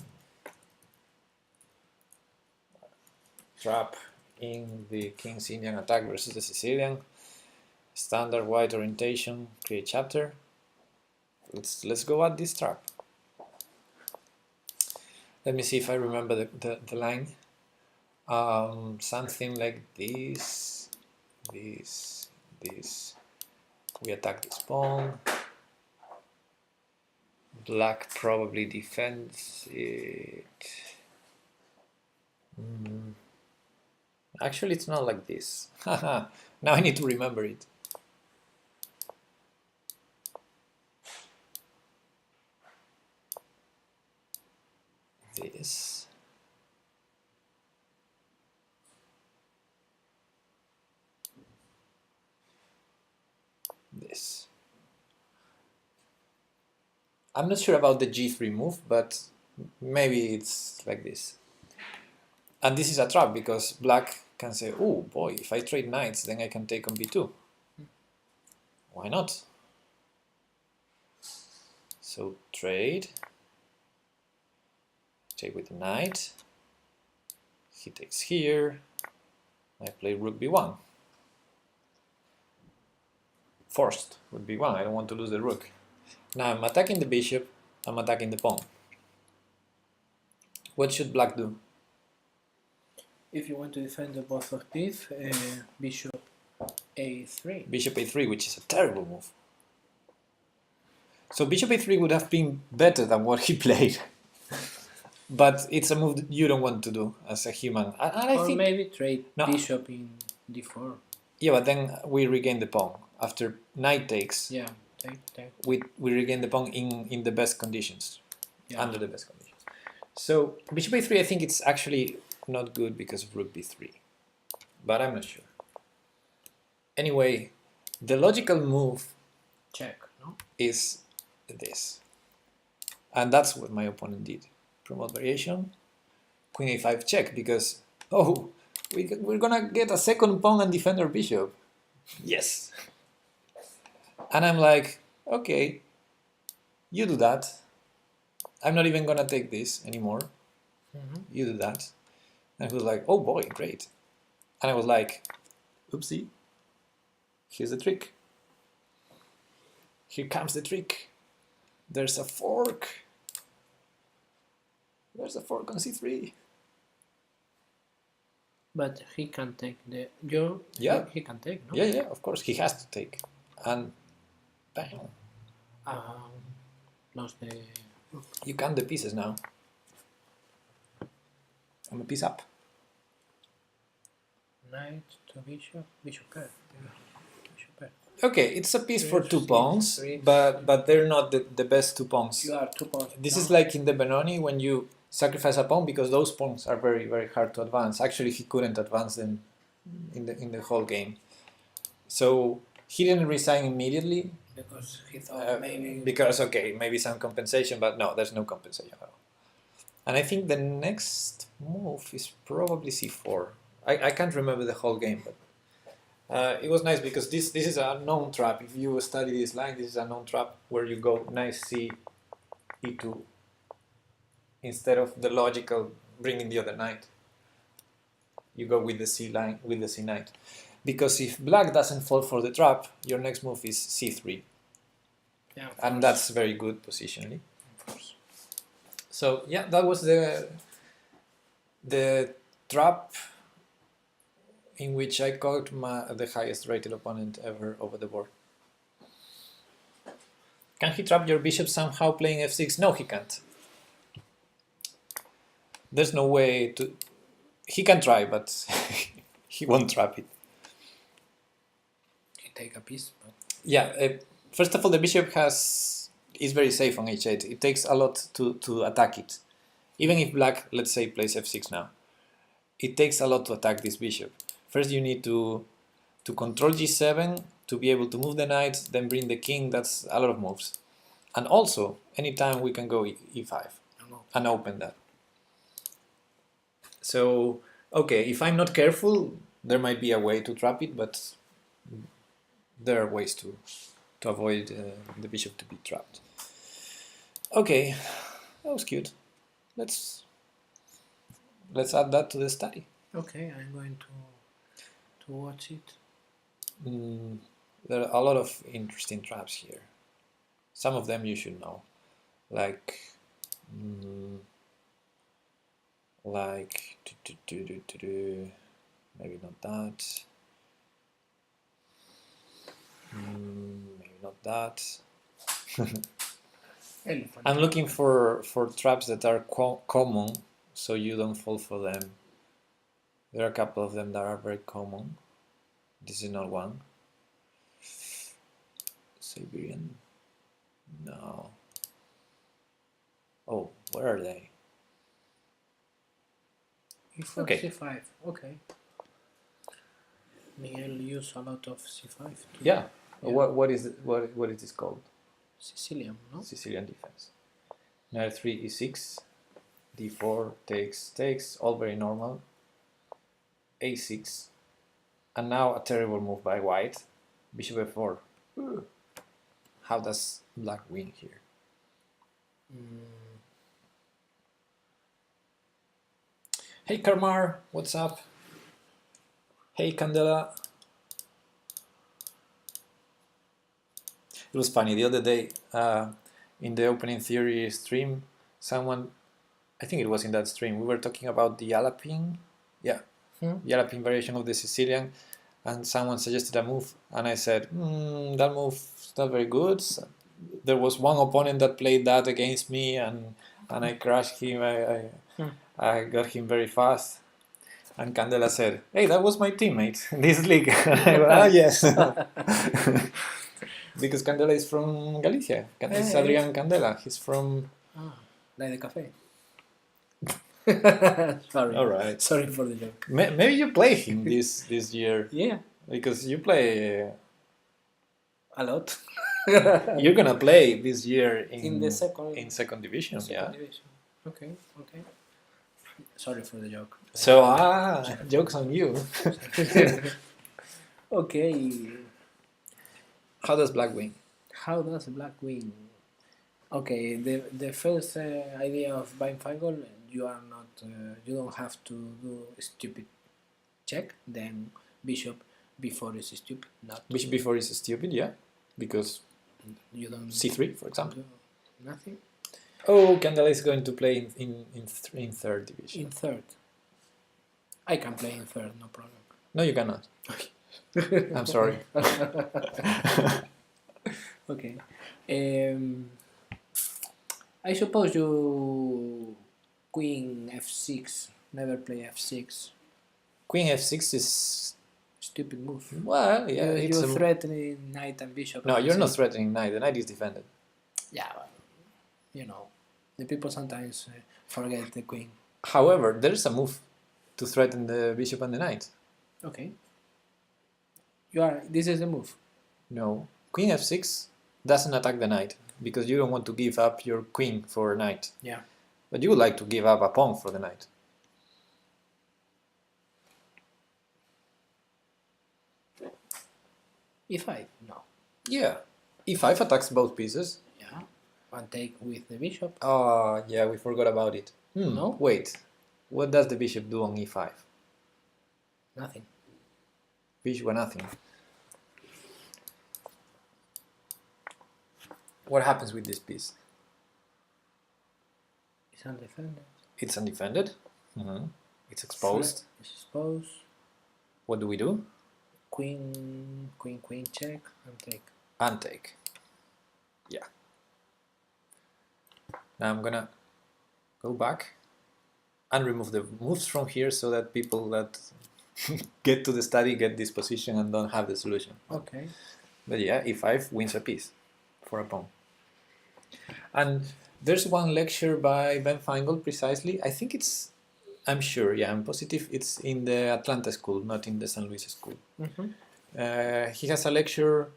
Trap in the King's Indian attack versus the Sicilian. Standard white orientation, create chapter. Let's go at this trap. Let me see if I remember the line. Something like this, this. We attack this pawn. Black probably defends it. Actually, it's not like this. Now I need to remember it. this. This. I'm not sure about the g3 move, but maybe it's like this. And this is a trap because black can say, oh boy, if I trade knights, then I can take on b2. Why not? So trade. Take with the knight. He takes here. I play rook b1. Forced rook b1. I don't want to lose the rook. Now I'm attacking the bishop. I'm attacking the pawn. What should black do? If you want to defend the both of these, bishop a3. Bishop a3, which is a terrible move. So bishop a3 would have been better than what he played. But it's a move that you don't want to do as a human. And I Or think maybe trade No. bishop in d4. yeah, but then we regain the pawn. After knight takes, Yeah, take. we regain the pawn in the best conditions, Yeah. under the best conditions. So bishop a3, I think it's actually not good because of rook b3, but I'm not sure. Anyway, the logical move Check, no? is this, and that's what my opponent did. Promote variation, queen a5 check, because oh, we're gonna get a second pawn and defend our bishop. Yes. And I'm like, okay, you do that. I'm not even gonna take this anymore. You do that. And he was like, oh boy, great. And I was like, oopsie, here's the trick. Here comes the trick. There's a fork. There's a fork on c3. But he can take the... Your, Yeah. He can take, no? Yeah, of course, he has to take. And bam, Lost the... you count the pieces now. I'm a piece up. Knight to bishop, bishop pair. Bishop pair. Okay, it's a piece for two Three, pawns, three. but they're not the best two pawns. You are 2 pawns. This no? is like in the Benoni when you sacrifice a pawn because those pawns are very, very hard to advance. Actually, he couldn't advance them in the whole game. So he didn't resign immediately Because he thought maybe... because, okay, maybe some compensation, but no, there's no compensation at all. And I think the next move is probably c4. I can't remember the whole game, but it was nice because this is a known trap. If you study this line, this is a known trap where you go knight c, e2, instead of the logical bringing the other knight. You go with the c line, with the c knight. Because if black doesn't fall for the trap, your next move is c3. Yeah, And that's very good positionally. So yeah, that was the trap in which I caught the highest rated opponent ever over the board. Can he trap your bishop somehow playing f6? No, he can't. There's no way to... He can try, but he won't trap it. He take a piece, but... Yeah, first of all, the bishop is very safe on h8. It takes a lot to attack it. Even if black, let's say, plays f6 now, it takes a lot to attack this bishop. First, you need to control g7 to be able to move the knight, then bring the king. That's a lot of moves. And also, anytime we can go e5 and open that. So, okay, if I'm not careful, there might be a way to trap it, but there are ways to avoid the bishop to be trapped. Okay, that was cute. Let's add that to the study. Okay, I'm going to watch it. There are a lot of interesting traps here. Some of them you should know, like maybe not that. Maybe not that. Elephant. I'm looking for traps that are common, so you don't fall for them. There are a couple of them that are very common. This is not one. Siberian? No. Oh, where are they? E4, Okay. C5. Okay. Miguel used a lot of C5 too. Yeah. Yeah. What is this called? Sicilian, no? Sicilian defense. Knight 3 e6, d4 takes, all very normal. a6, and now a terrible move by white. Bishop f4. How does black win here? Hey Karmar, what's up? Hey Candela. It was funny the other day in the opening theory stream. Someone, I think it was in that stream, we were talking about the Alapin, the Alapin variation of the Sicilian, and someone suggested a move, and I said, that move is not very good. So there was one opponent that played that against me, and I crashed him. I got him very fast. And Candela said, "Hey, that was my teammate in this league." I go, yes. Because Candela is from Galicia. It's Adrian Candela. He's from... Like the cafe. Sorry. All right. Sorry for the joke. Maybe you play him this year. Yeah, Because you play... a lot. You're going to play this year In the second... in second division. second division. Okay. Sorry for the joke. So, joke's on you. Okay. How does black win? How does black win? Okay, the first idea of Beinfagel, you are not, you don't have to do a stupid check. Then bishop before is stupid. Not Bishop before is stupid, yeah, because you don't c3, for example. do nothing. Oh, Candela is going to play in third division. In third, I can play in third, no problem. No, you cannot. I'm sorry. Okay. I suppose you queen f6. Never play f6. Queen f6 is... Stupid move. Well, yeah, it's You're threatening knight and bishop. No, at the you're not same- threatening knight. The knight is defended. Yeah, well, you know, the people sometimes forget the queen. However, there's a move to threaten the bishop and the knight. Okay. This is the move. No, queen f6 doesn't attack the knight because you don't want to give up your queen for a knight. Yeah. But you would like to give up a pawn for the knight. e5, no. Yeah, e5 attacks both pieces. Yeah. One take with the bishop. Oh, yeah, we forgot about it. No? Wait, what does the bishop do on e5? Nothing. Bishop nothing. What happens with this piece? It's undefended. It's undefended. It's exposed. It's exposed. What do we do? Queen, check, and take. And take. Yeah. Now I'm gonna go back and remove the moves from here so that people that get to the study get this position and don't have the solution. Okay. But yeah, e5 wins a piece for a pawn. And there's one lecture by Ben Feingold precisely. I think it's, I'm sure, yeah, I'm positive it's in the Atlanta school, not in the San Luis school. He has a lecture,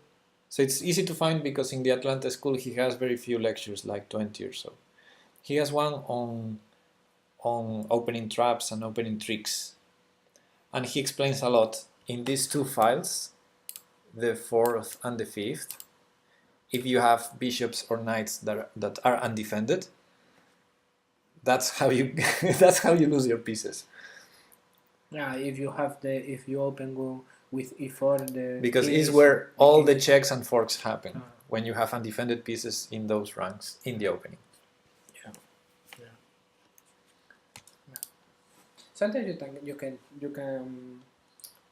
so it's easy to find because in the Atlanta school he has very few lectures, like 20 or so. He has one on opening traps and opening tricks. And he explains a lot in these two files, the 4th and the 5th. If you have bishops or knights that are undefended, that's how you lose your pieces. Yeah, if you open go with e4, Because king it's where all the king- checks and forks happen when you have undefended pieces in those ranks in the opening. Sometimes you can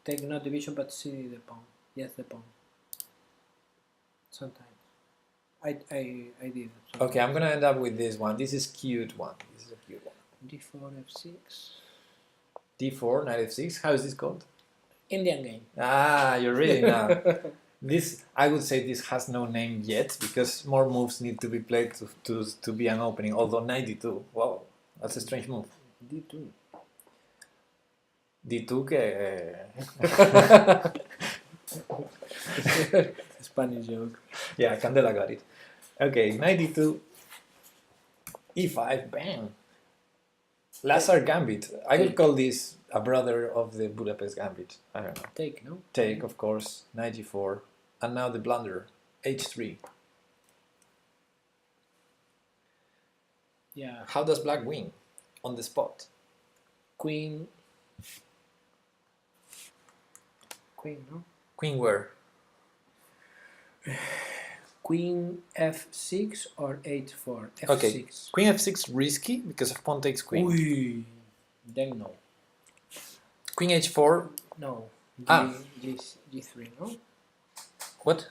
take not the bishop but see the pawn. Yes, the pawn. Sometimes. I did. Okay, I'm gonna end up with this one. This is cute one. This is a cute one. D4, F6. D4, knight f6. How is this called? Indian game. Ah, you're reading now. This, I would say, this has no name yet because more moves need to be played to be an opening. Although knight d2. Wow, that's a strange move. D2. Di tú que... Spanish joke. yeah, Candela got it. Okay, knight d2, e5, bam. Lazar Gambit. I would call this a brother of the Budapest Gambit. I don't know. Take, no? Take, of course, knight g4, and now the blunder, h3. Yeah. How does black win? On the spot. Queen, no? Queen where? Queen f6 or h4? F6. Okay. Queen f6 risky because of pawn takes queen. Uy. Then no. Queen h4. No. G3, no? What?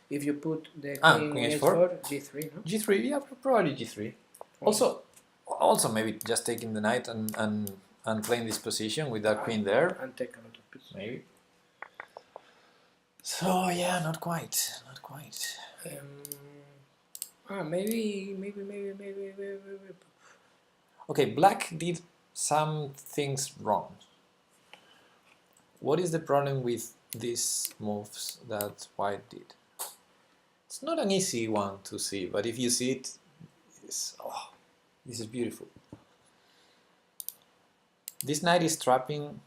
If you put the Queen queen h4? G3, no? G3, yeah, probably G3. Also maybe just taking the knight and playing this position with that queen there. And take another piece. Maybe. So yeah, not quite. Maybe. Okay, black did some things wrong. What is the problem with these moves that white did? It's not an easy one to see, but if you see it, this is beautiful. This knight is trapping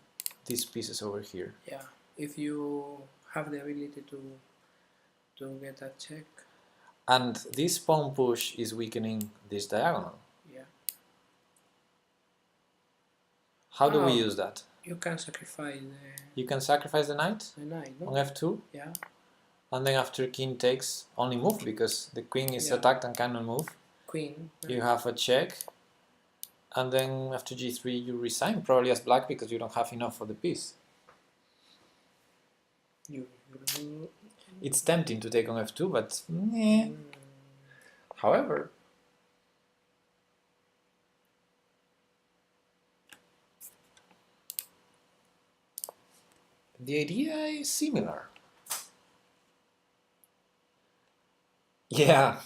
these pieces over here. Yeah, if you have the ability to get a check. And this pawn push is weakening this diagonal. Yeah. How do we use that? You can sacrifice You can sacrifice the knight the knight, no? on f2, Yeah. and then after king takes, only move because the queen is attacked and cannot move. Queen. You have a check, and then after g3 you resign, probably as black because you don't have enough for the piece. It's tempting to take on f2, but However, the idea is similar. Yeah,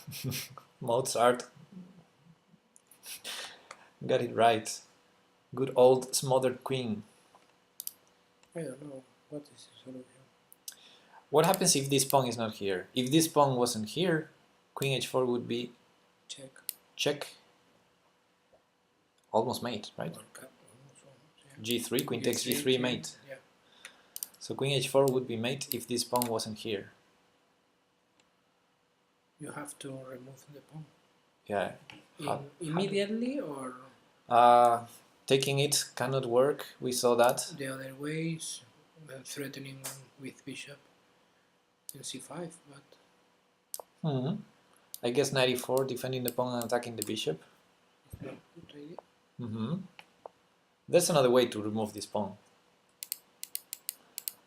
Mozart got it right. Good old smothered queen. I don't know. What is the solution? What happens if this pawn is not here? If this pawn wasn't here, queen h4 would be check. Almost mate, right? G3, queen takes g3, mate. Yeah. So queen h4 would be mate if this pawn wasn't here. You have to remove the pawn. Yeah. Immediately or? Taking it cannot work. We saw that. The other ways, threatening with bishop in c5, but. I guess knight e4, defending the pawn and attacking the bishop. Good idea. That's another way to remove this pawn.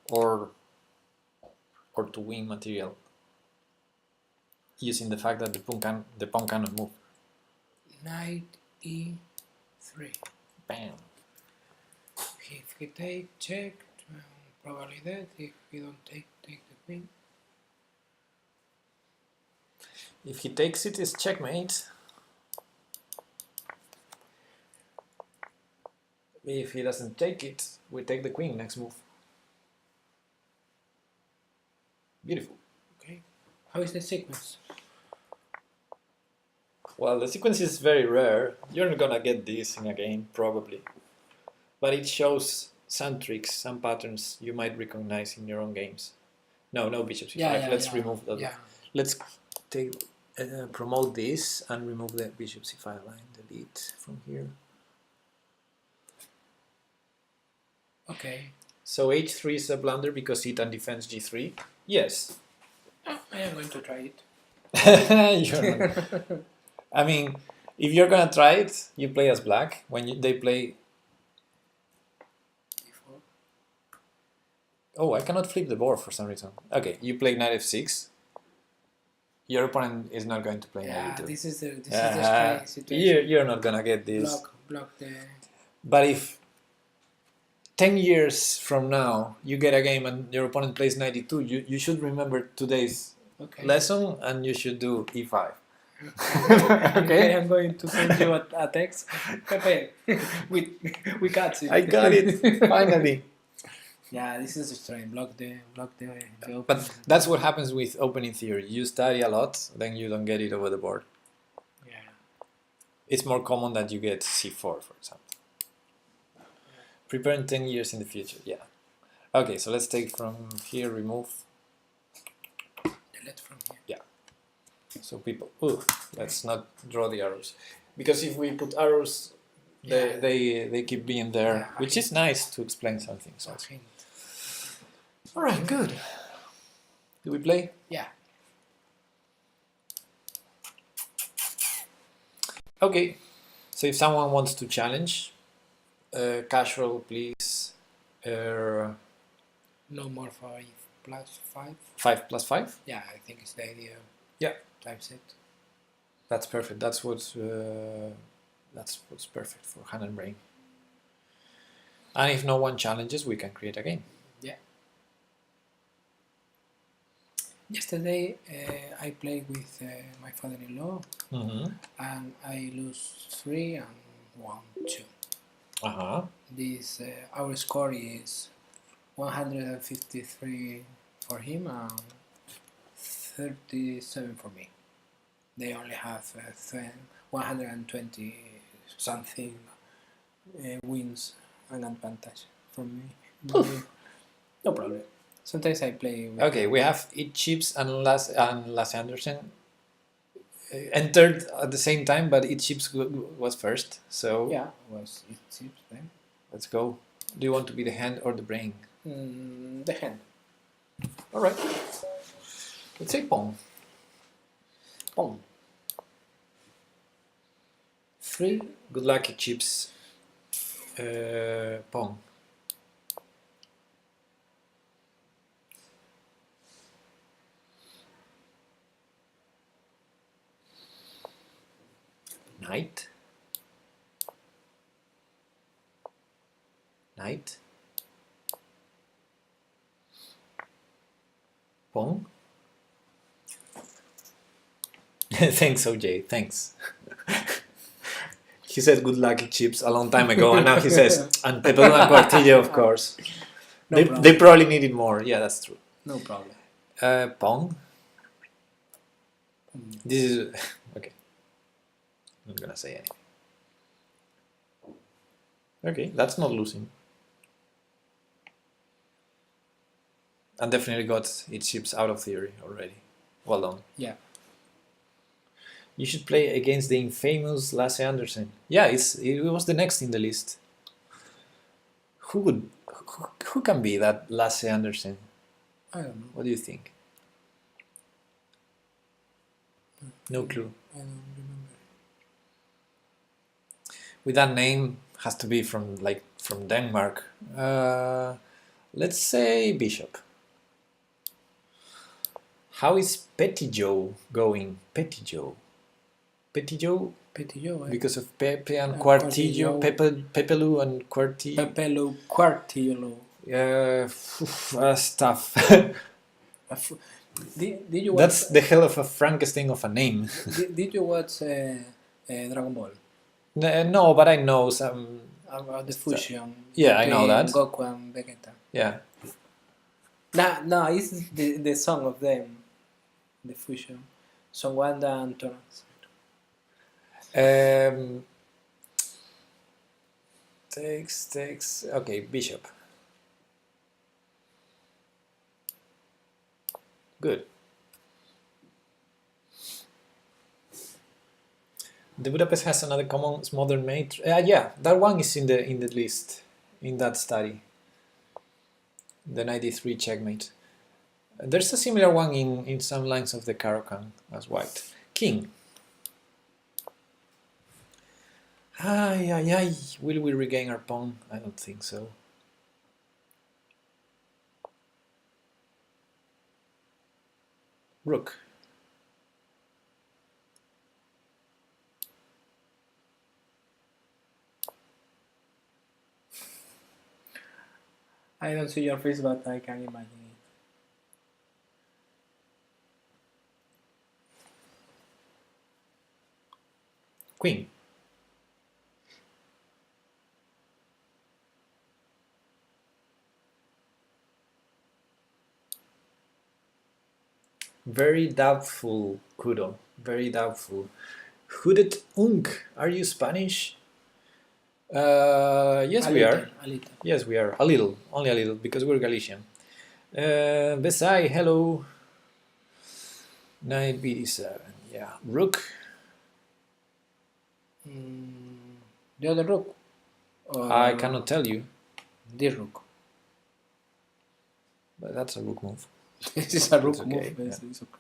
Or to win material. Using the fact that the pawn cannot move. Knight e3. Bam. If he take check, probably dead. If he don't take the queen. If he takes it, it's checkmate. If he doesn't take it, we take the queen next move. Beautiful. Okay. How is the sequence? Well, the sequence is very rare. You're not gonna get this in a game, probably. But it shows some tricks, some patterns you might recognize in your own games. No bishop c5. Let's remove that. Yeah. Let's promote this and remove the bishop c5 line. Delete from here. Okay. So h3 is a blunder because it undefends g3? Yes. I am going to try it. I mean, if you're gonna try it, you play as black. When they play... Oh, I cannot flip the board for some reason. Okay, you play knight f6. Your opponent is not going to play knight e2. This is the strange situation. You're not gonna get this. Block the... But if 10 years from now you get a game and your opponent plays knight e2, you should remember today's lesson and you should do e5. Okay, I'm going to send you a text. Pepe, we got it. I got it, finally. Yeah, this is strange. Block the the opening. But that's what happens with opening theory. You study a lot, then you don't get it over the board. Yeah. It's more common that you get C4, for example. Prepare in 10 years in the future, yeah. Okay, so let's take from here, remove. Delete from here. Yeah. So people, let's not draw the arrows. Because if we put arrows, they keep being there, Yeah, which is nice to explain something. So. Hint. All right, good. Do we play? Yeah. Okay. So if someone wants to challenge, casual, please. No more 5+5. 5+5? Yeah, I think it's the idea. Yeah. Types it. That's perfect. That's what's perfect for hand and brain. And if no one challenges, we can create a game. Yeah. Yesterday, I played with my father-in-law, and I lose 3 and 1, 2. This our score is 153 for him and 37 for me. They only have 120 something wins an advantage from me. No problem. Sometimes I play with Okay, we have It Chips and Lasse Anderson entered at the same time, but It Chips was first. So yeah, was It Chips then? Let's go. Do you want to be the hand or the brain? The hand. All right. Let's say Pong. Pong. 3. Good luck, It Chips. Pong. Knight. Knight. Pong. Thanks, OJ. Thanks. He said good luck, It Chips a long time ago, and now he says, and Pepe Luna Cuartillo, of course. They probably needed more. Yeah, that's true. No problem. Pong. This is okay. I'm not gonna say anything. Okay, that's not losing. And definitely got It Chips out of theory already. Well done. Yeah. You should play against the infamous Lasse Anderson. Yeah, it was the next in the list. Who can be that Lasse Anderson? I don't know. What do you think? No clue. I don't remember. With that name, has to be from Denmark. Let's say Bishop. How is Petit Joe going? Petit Joe. Petit Joe? Petit Joe, Because of Pepe and Quartillo. Quartillo. Pepelu and Quartillo. Pepelu Quartillo. That's tough. Did you watch? That's the hell of a Frankenstein of a name. Did you watch Dragon Ball? No, but I know some. About the fusion. Yeah, I know that. Goku and Vegeta. Yeah. No, it's the song of them. The fusion. Son Wanda and Torrance. Takes. Okay, Bishop. Good. The Budapest has another common modern mate. Yeah, that one is in the list, in that study. The 93 checkmate. There's a similar one in some lines of the Caro-Kann as white. King. Ay. Will we regain our pawn? I don't think so. Rook. I don't see your face, but I can imagine it. Queen. Very doubtful, Kuro. Very doubtful. Hooded Unk. Are you Spanish? Yes, we are. A little. Yes, we are. A little. Only a little, because we're Galician. Besai, hello. Knight b7. Yeah. Rook. The other rook? Or I cannot tell you, this rook? but that's a rook move. This is a rook okay, move. yeah. It's okay.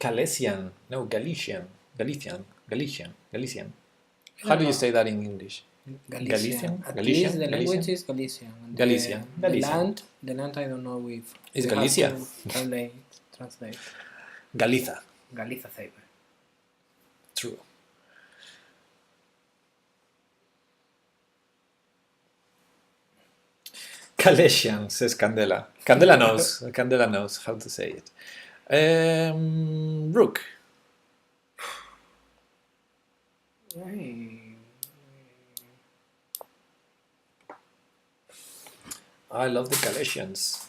Galician. No, Galician. Galician. How do you say that in English? Galician. At Galician? least the Galician? language is Galician. Galician. The Galician. land, I don't know if It's we have Galicia. to translate. Galiza. Galiza saber. True. Galician, says Candela. Candela knows. Candela knows how to say it. Rook. I love the Galicians.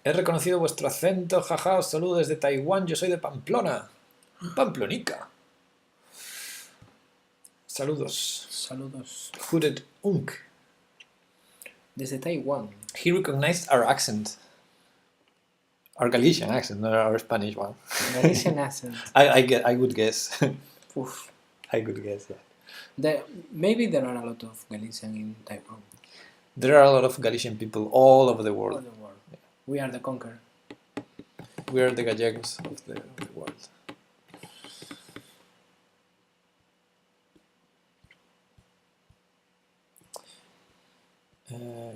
He reconocido vuestro acento, jaja, os saludo desde Taiwán, yo soy de Pamplona. Pamplonica. Saludos. Saludos. Hooded Unk. Desde Taiwán. He recognized our accent. Our Galician accent, not our Spanish one. Galician accent. I would guess. Oof. I could guess that. Maybe there are a lot of Galician in Taiwan. There are a lot of Galician people all over the All world. the world. We are the conqueror. We are the Gallegos of the world.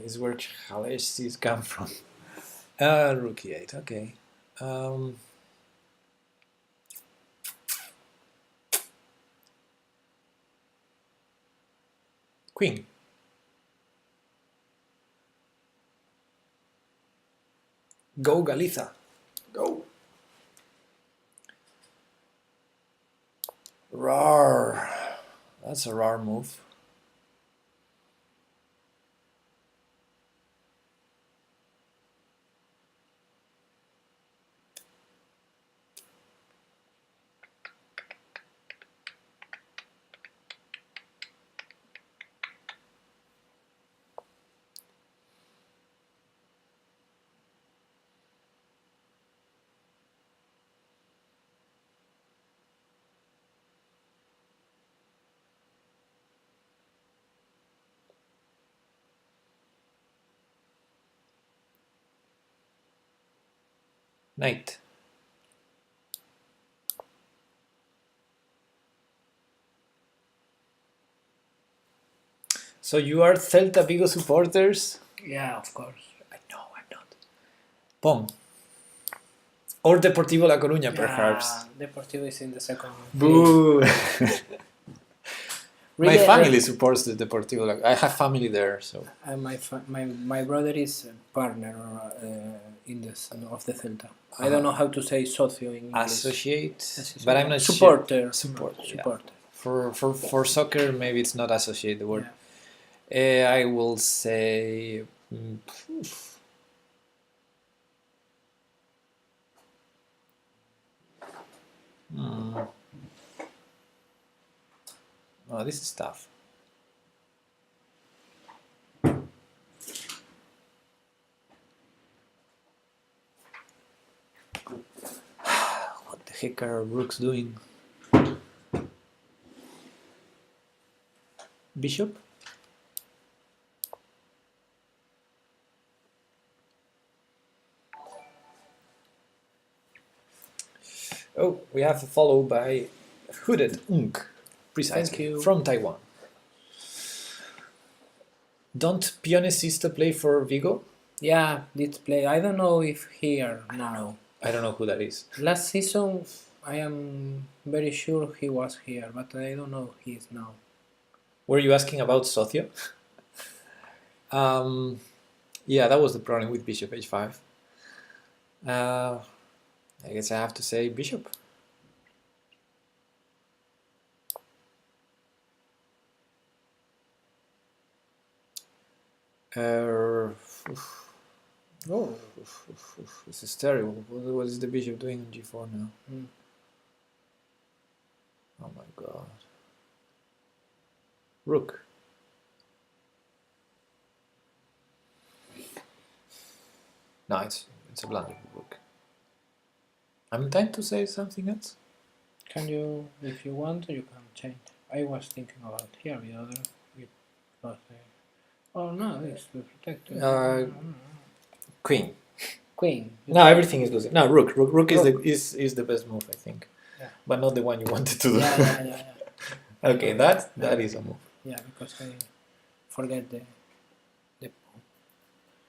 Is where Chalestis come from. Rook e8, okay. Queen. Go Galiza. Go. Rar. That's a rar move. Knight. So you are Celta Vigo supporters? Yeah, of course. No, I'm not. Pom. Or Deportivo La Coruña, perhaps. Deportivo is in the second. Boo! Really, My family supports the Deportivo La I have family there, so. My brother is a partner in this of the Celta. I don't know how to say socio in English. Associate, but I'm not supporter. sure. Supporter. Supporter. Yeah. For soccer, maybe it's not associate the word. I will say. Oh, this is tough. What the heck are rooks doing? Bishop? Oh, we have a follow by Hooded Unk, precisely, from Taiwan. Don't Pionesista play for Vigo? Yeah, did play. I don't know if here now. I don't know who that is. Last season, I am very sure he was here, but I don't know he is now. Were you asking about Socio? Yeah, that was the problem with Bishop h5. I guess I have to say Bishop. Oh, this is terrible. What is the bishop doing on g4 now? Mm. Oh my god. Rook. No, it's a blunder for rook. I'm trying to say something else. Can you, if you want, you can change. I was thinking about here the other. Because, oh no, it's to protect. Queen. Queen. No, everything is losing. No, rook. Rook Rook. is the best move, I think. Yeah. But not the one you wanted to do. Yeah. Okay, that is a move. Yeah, because I forget the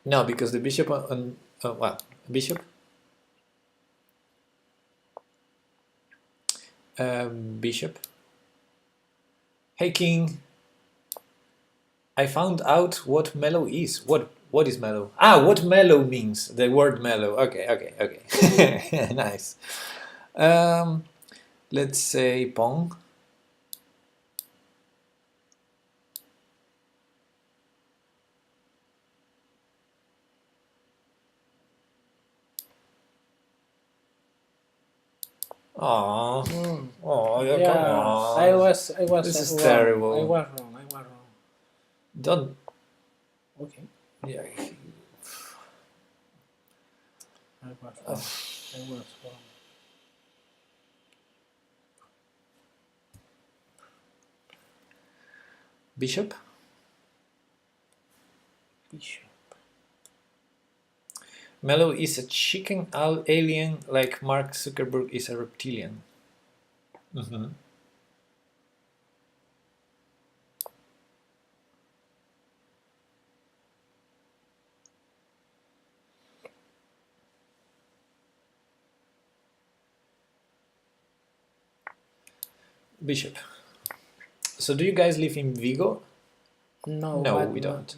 No, because the bishop on well, bishop. Bishop. Hey king. I found out what mellow is. What is mellow? Ah, what mellow means. The word mellow. Okay. Nice. Let's say pawn. Oh, yeah, come on. I was This is wrong. terrible. I was wrong. Don't. Okay. Yeah. I was wrong. Bishop. Bishop. Mellow is a chicken alien like Mark Zuckerberg is a reptilian. Mm-hmm. Bishop. So do you guys live in Vigo? No, We don't.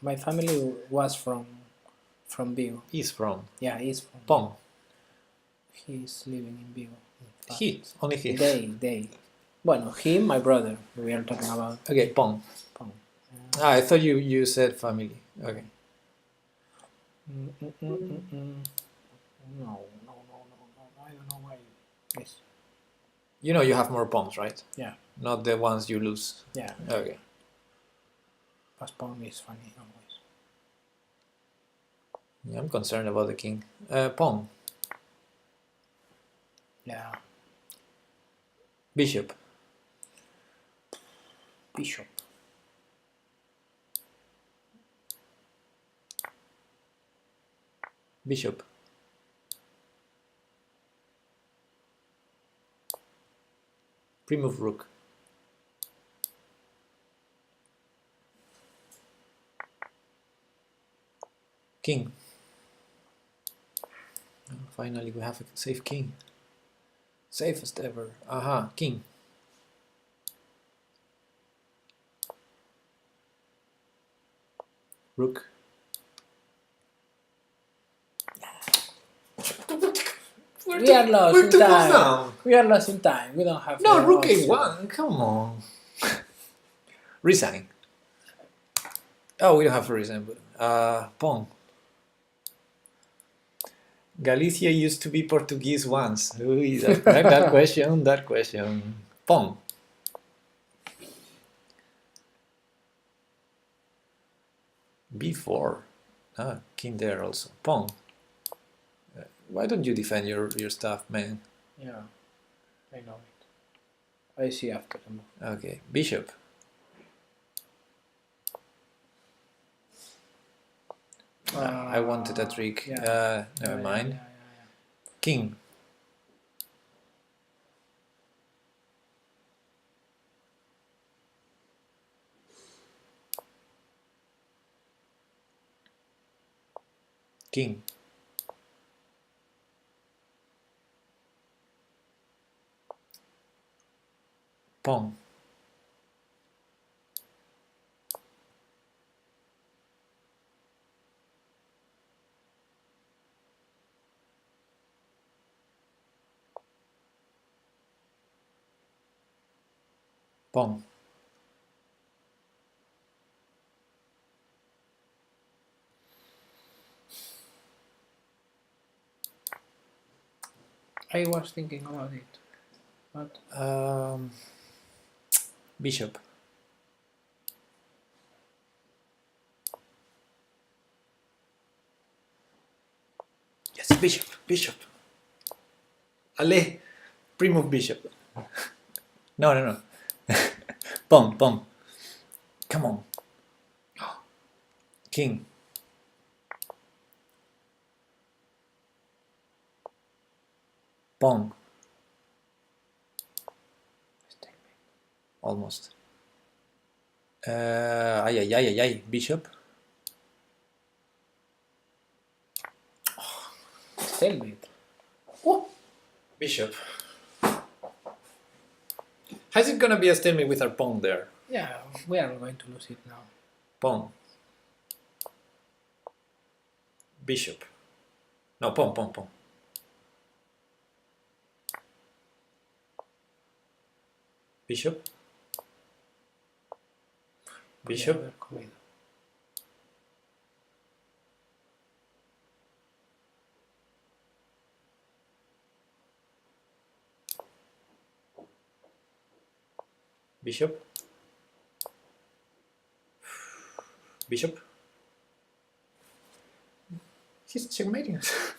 My family was from Vigo. He's from. Yeah, he's from. Pawn. He's living in Vigo. Only he. They. Bueno, him, my brother. We are talking about. Okay, pawn. I thought you said family. Okay. No. I don't know why. Yes. You know you have more pawns, right? Yeah. Not the ones you lose. Yeah. Okay. But pawn is funny always. Yeah, I'm concerned about the king. Pawn. Yeah. Bishop. Bishop. Bishop. Pre-move rook. King. Oh, finally we have a safe king. Safest ever. Aha, king. Rook. We are lost in time. We are lost in time. We don't have. No, rook a1. Come on. Resign. Oh, we don't have to resign. But, pawn. Galicia used to be Portuguese once. Ooh, that question. Pawn. B4. Ah, king there also. Pawn. Why don't you defend your stuff, man? Yeah, I know it. I see after the move. Okay, bishop. I wanted a trick. Yeah. Never mind. Yeah. King. King. Pawn. Pawn. I was thinking about it, but Bishop. Yes, bishop, bishop. Ale, pre-move bishop. No, no, no. Pawn, pawn. Come on. King. Pawn. Almost. Ay, ay, ay, ay, ay. Bishop. stalemate. Bishop. How's it gonna be a stalemate with our pawn there? Yeah, we are going to lose it now. Pawn. Bishop. No, pawn, pawn, pawn. Bishop. Bishop. Podría haber comido. Bishop. Bishop. He's checkmating us.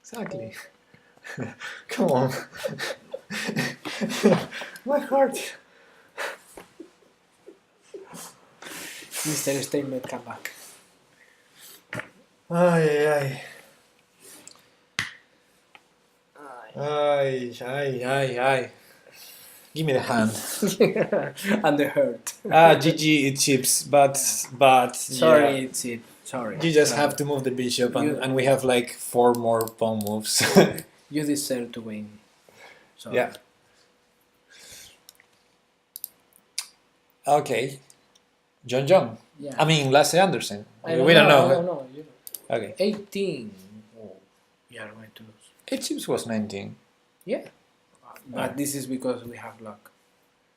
Exactly. Come on. My heart. Mr. Stalemate, come back. Ay, ay, ay. Ay, ay, ay, ay. Give me the hand. And the hurt. GG, it chips, but Sorry, yeah. it's it. Sorry. You just have to move the bishop, and we have like 4 more pawn moves. You deserve to win. Sorry. Yeah. Okay. John. Yeah. I mean, Lasse Anderson. I We don't know. No, you know. Okay. 18. Oh, we are going to lose. It chips was 19. Yeah. But this is because we have luck.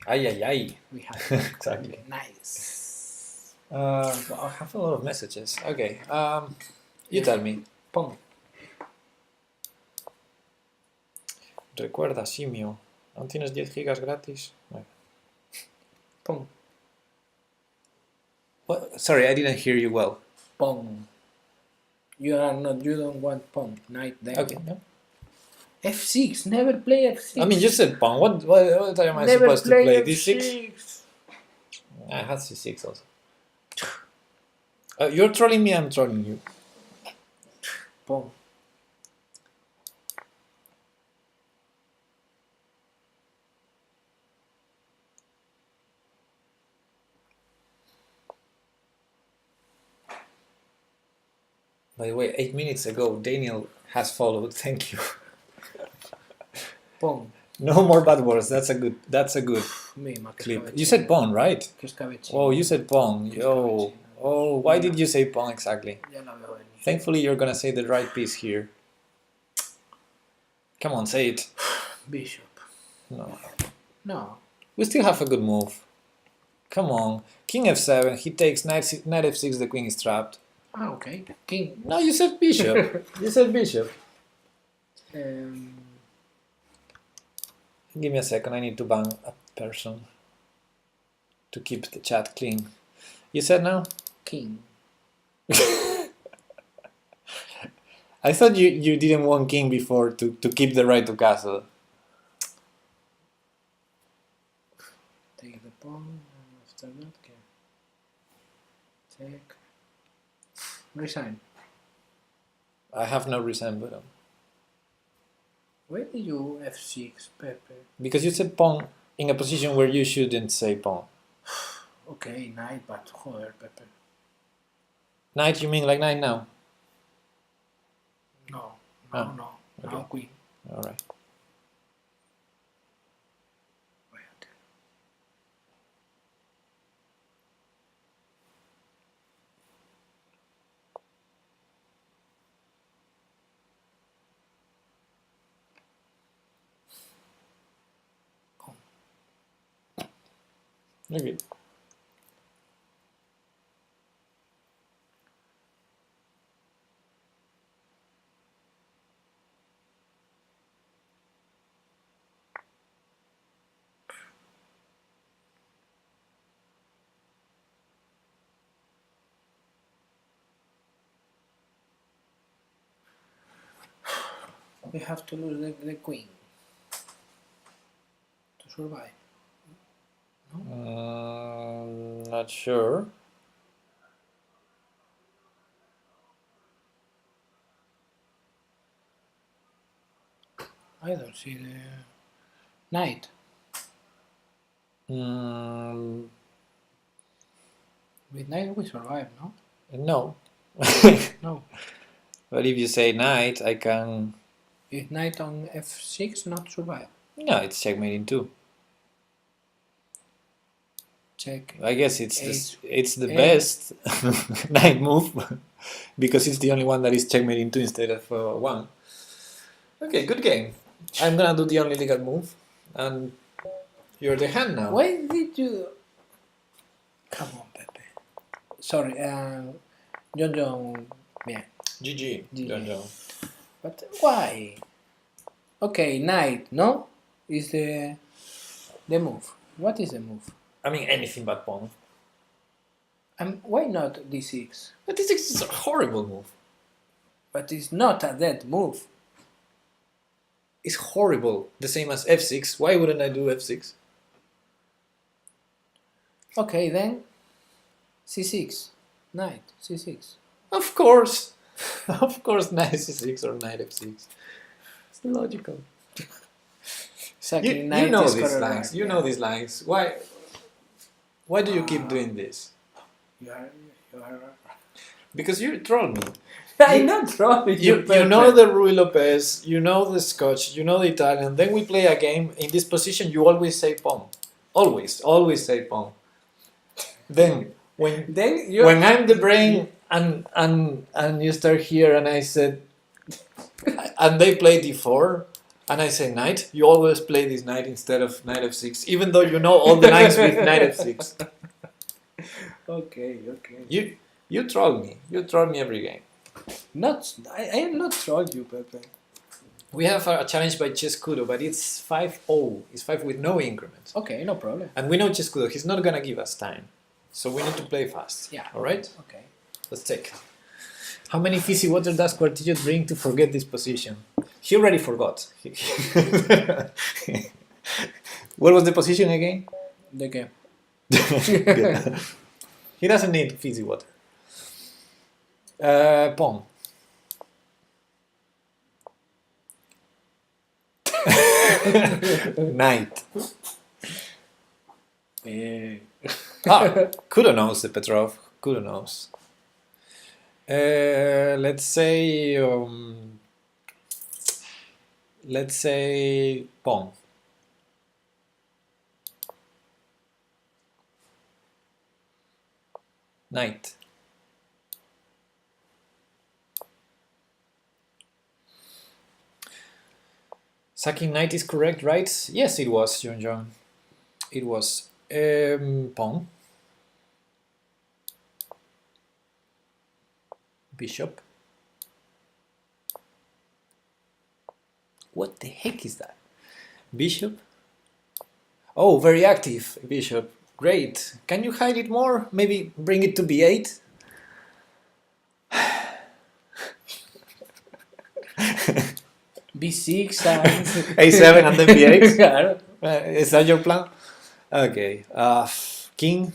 Ay, ay, ay. We have luck. Exactly. Nice. Well, I have a lot of messages. Okay. You tell me. Pong. Recuerda, simio. ¿Aún tienes 10 gigas gratis? Bueno. Pong. What? Sorry, I didn't hear you well. Pong. You don't want Pong. Knight there. Okay. No. F6. Never play F6. I mean, you said pawn. What am I Never supposed to play? F6. D6? I had C6 also. You're trolling me, I'm trolling you. Pong. By the way, 8 minutes ago, Daniel has followed. Thank you. Pong. No more bad words. That's a good. Me, ma Clip. You said pawn, right? Che scavecino. Oh, you said pawn. Yo. Oh, why did you say pawn exactly? Ya la veo venir. Thankfully, you're gonna say the right piece here. Come on, say it. Bishop. No. No. We still have a good move. Come on. King f7. He takes knight f6. The queen is trapped. Ah, okay. King. No, you said bishop. You said bishop. Give me a second. I need to ban a person to keep the chat clean. You said now? King. I thought you didn't want king before to keep the right to castle. Take the pawn. After that, okay. Take. Resign. I have no resign button. Why did you F6, Pepe? Because you said pawn in a position where you shouldn't say pawn. Okay, knight, but joder, Pepe. Knight, you mean like knight now? No, Ah, no. okay. Now queen. Alright. Okay. we have to lose the queen to survive. Not sure. I don't see the knight. Mm, With knight we survive, no? no. No. But if you say knight, I can. Is knight on f6 not survive? No, it's checkmate in 2. Check. I guess it's the H- best knight move because it's the only one that is checkmate in 2 instead of 1. Okay, good game. I'm gonna do the only legal move, and you're the hand now. Why did you? Come on, Pepe. Sorry, John. Yeah. GG. GG. John. But why? Okay, knight. No, is the move. What is the move? I mean, anything but pawn. Why not d6? But this is a horrible move. But it's not a dead move. It's horrible. The same as f6. Why wouldn't I do f6? Okay, then c6. Knight, c6. Of course. Of course, knight c6 or knight f6. It's logical. Exactly, You knight know is these correct. lines. You know these lines. Why do you keep doing this? You are. Because you troll me. I'm not trolling You know the Rui Lopez, you know the Scotch, you know the Italian. Then we play a game in this position. You always say pawn. Always say pawn. Then when I'm the brain and you start here and I said, and they play d4 and I say knight, you always play this knight instead of knight f6, even though you know all the knights with knight f6. Okay. You troll me. You troll me every game. I am not trolling you, Pepe. We have a challenge by Chescudo, but it's 5-0. It's 5 with no increment. Okay, no problem. And we know Chescudo, he's not gonna give us time. So we need to play fast. Yeah. Alright? Okay. Let's check. How many fizzy water does Quartillo drink to forget this position? He already forgot. What was the position again? The game. Good. He doesn't need fizzy water. Pawn. Knight. Kudo knows the Petrov. Kudo knows. Let's say pawn. Knight. Sacking knight is correct, right? Yes, it was, John. It was. Pawn. Bishop. What the heck is that? Bishop. Oh, very active, bishop. Great. Can you hide it more? Maybe bring it to b8? B6 and a7 and then b8? Claro. Is that your plan? Okay. King.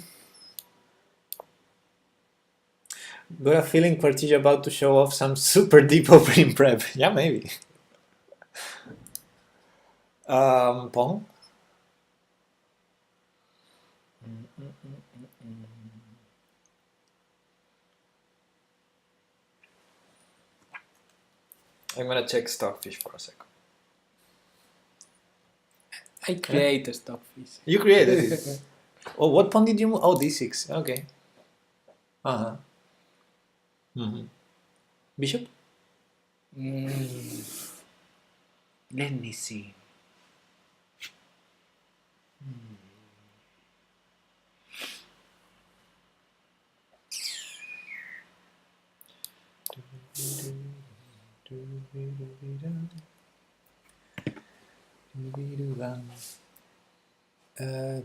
Got a feeling Quartillo about to show off some super deep opening prep. Yeah, maybe. Pawn. I'm gonna check Stockfish for a second. I create a stockfish. You created it. Oh, what pawn did you move? Oh, d6. Okay. Uh-huh. Mm-hmm. Bishop? Let me see.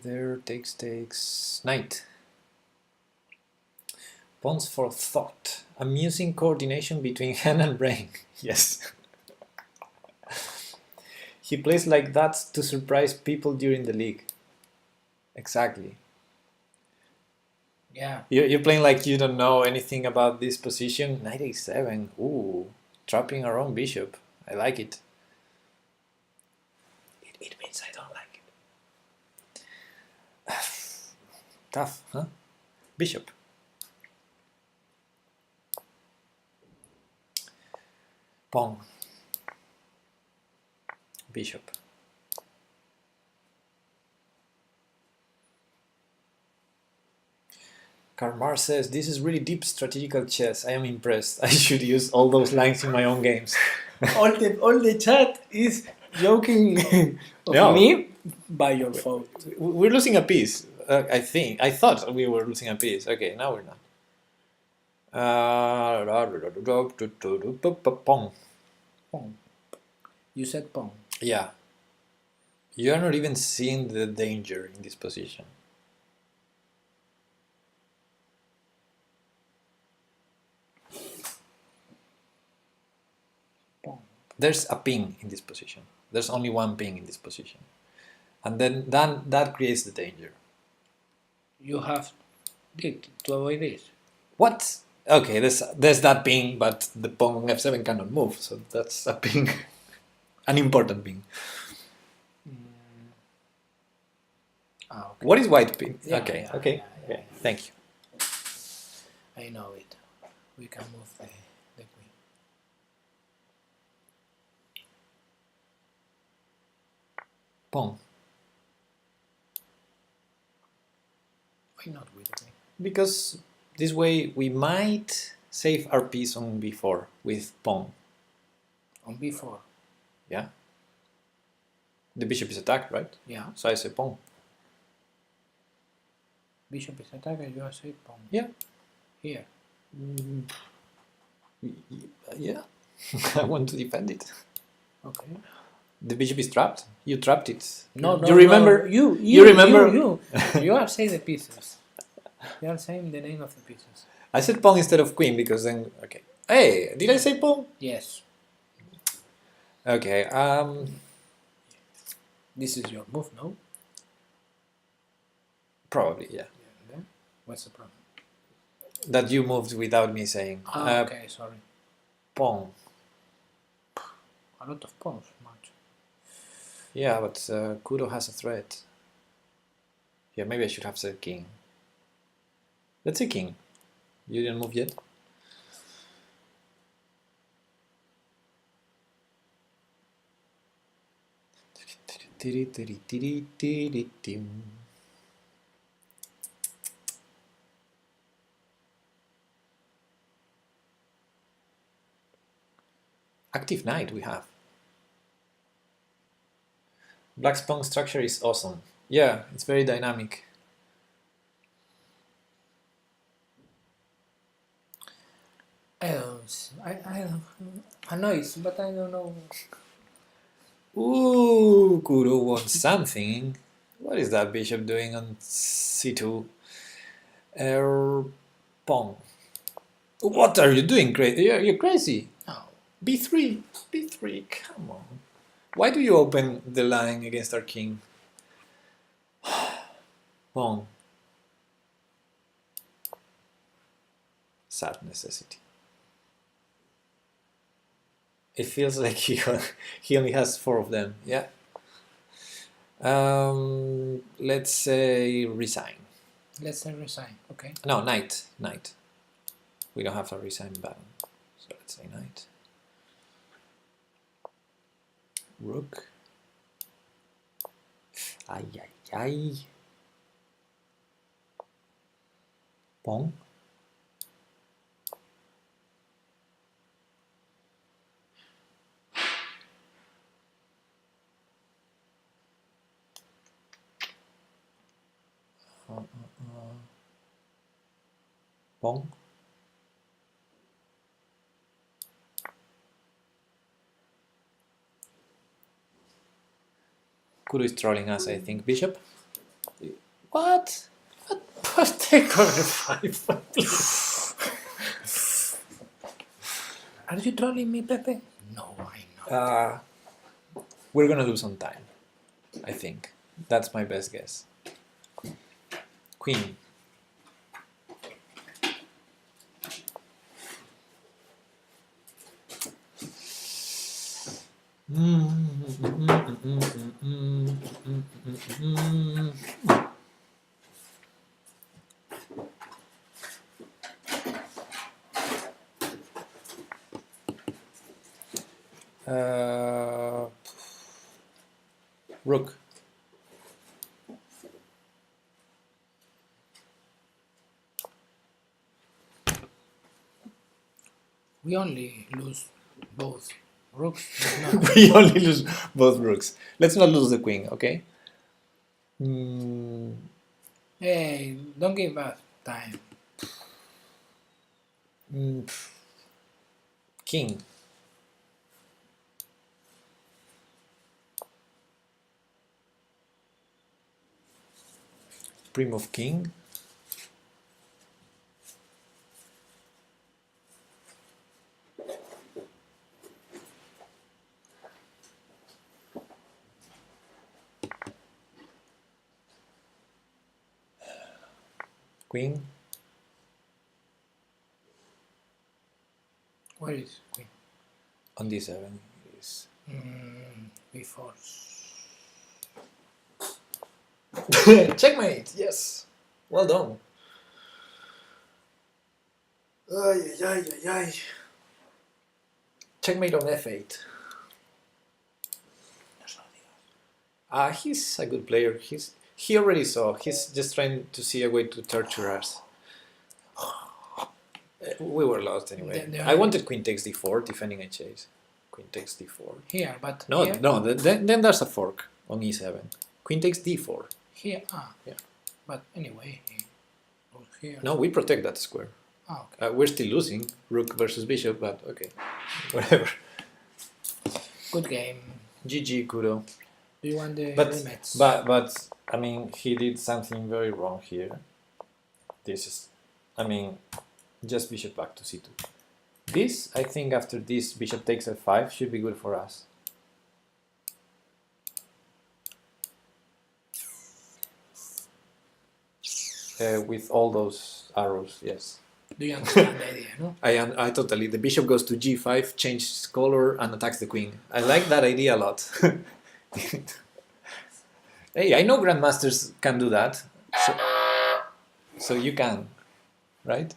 There takes knight. Pawns for thought. Amusing coordination between hand and brain. Yes. He plays like that to surprise people during the league. Exactly. Yeah. You're playing like you don't know anything about this position. Knight a7. Ooh, trapping our own bishop. I like it. It means I don't like it. Tough, huh? Bishop. Pawn. Bishop. Karmar says, this is really deep strategical chess. I am impressed. I should use all those lines in my own games. all the chat is joking of No. me by your fault. We're losing a piece, I think. I thought we were losing a piece. Okay, now we're not. Pawn. Pawn. You said pawn. Yeah. You're not even seeing the danger in this position. Pawn. There's a ping in this position. There's only one ping in this position. And then that creates the danger. You have to avoid this. What? Okay, there's that ping, but the pawn on f7 cannot move, so that's a ping. An important ping. Okay. What is white ping? Yeah, Okay, yeah, okay, yeah, okay. Thank you. I know it. We can move the queen. Pawn. Why not with the queen? Because this way we might save our piece on b4 with pawn. On b4. Yeah. The bishop is attacked, right? Yeah. So I say pawn. Bishop is attacked and you are safe pawn. Yeah. Here. Yeah. I want to defend it. Okay. The bishop is trapped. You trapped it. No, you remember? No. You remember? You are saying the pieces. You are saying the name of the pieces. I said pawn instead of queen because then okay. Hey, did I say pawn? Yes. Okay. This is your move, no? Probably, yeah. Then what's the problem? That you moved without me saying. Okay, sorry. Pawn. A lot of pawns, much. Yeah, but Kudo has a threat. Yeah, maybe I should have said king. Let's say king. You didn't move yet? Active knight we have. Black's pawn structure is awesome. Yeah, it's very dynamic. I know it's, but I don't know. Ooh, Kudo wants something. What is that bishop doing on c2? Pawn. What are you doing? You're crazy. No. b3, b3, come on. Why do you open the line against our king? Pawn. Sad necessity. It feels like he only has 4 of them. Yeah. Let's say resign. Let's say resign. Okay. No, knight. We don't have a resign button, so let's say knight. Rook. Ay, ay, ay. Pawn. Pawn. Kudo is trolling us, I think. Bishop? What? What? Take on f5. Are you trolling me, Pepe? No, I'm not. we're gonna lose on time. I think that's my best guess. Queen. Rook. We only lose both rooks. No. We only lose both rooks. Let's not lose the queen, okay? Mm, Hey, don't give us time. mm, king. Prime of king. Queen. Where is queen? On d7 is Before. checkmate. Yes, well done. Ay, ay, ay, ay. Checkmate on f8. He's a good player. He already saw. He's just trying to see a way to torture us. We were lost anyway. I wanted queen takes d4, defending a chase. Queen takes d4. Here, but No, here, no. Then there's a fork on e7. Queen takes d4. here, Yeah. But anyway, he goes here. No, we protect that square. Okay. We're still losing rook versus bishop, but okay, whatever. Good game. GG, Kudo. Do you want the But rematch? but I mean, he did something very wrong here. This is, I mean, just bishop back to c2. This, I think, after this bishop takes f5 should be good for us. With all those arrows, yes. Do you understand the idea, no? I totally. The bishop goes to g5, changes color, and attacks the queen. I like that idea a lot. Hey, I know grandmasters can do that, so you can, right?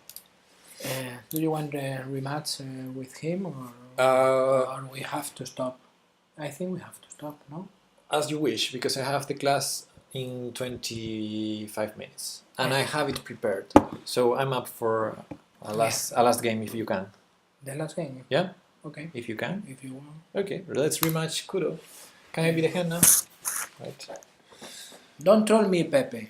Do you want the rematch with him, or we have to stop? I think we have to stop, no? As you wish, because I have the class in 25 minutes, and I have it prepared. So I'm up for a last game if you can. The last game? Yeah? Okay. If you can. If you want. Okay, let's rematch Kudo. Can I be the hand now? Right. Don't troll me, Pepe.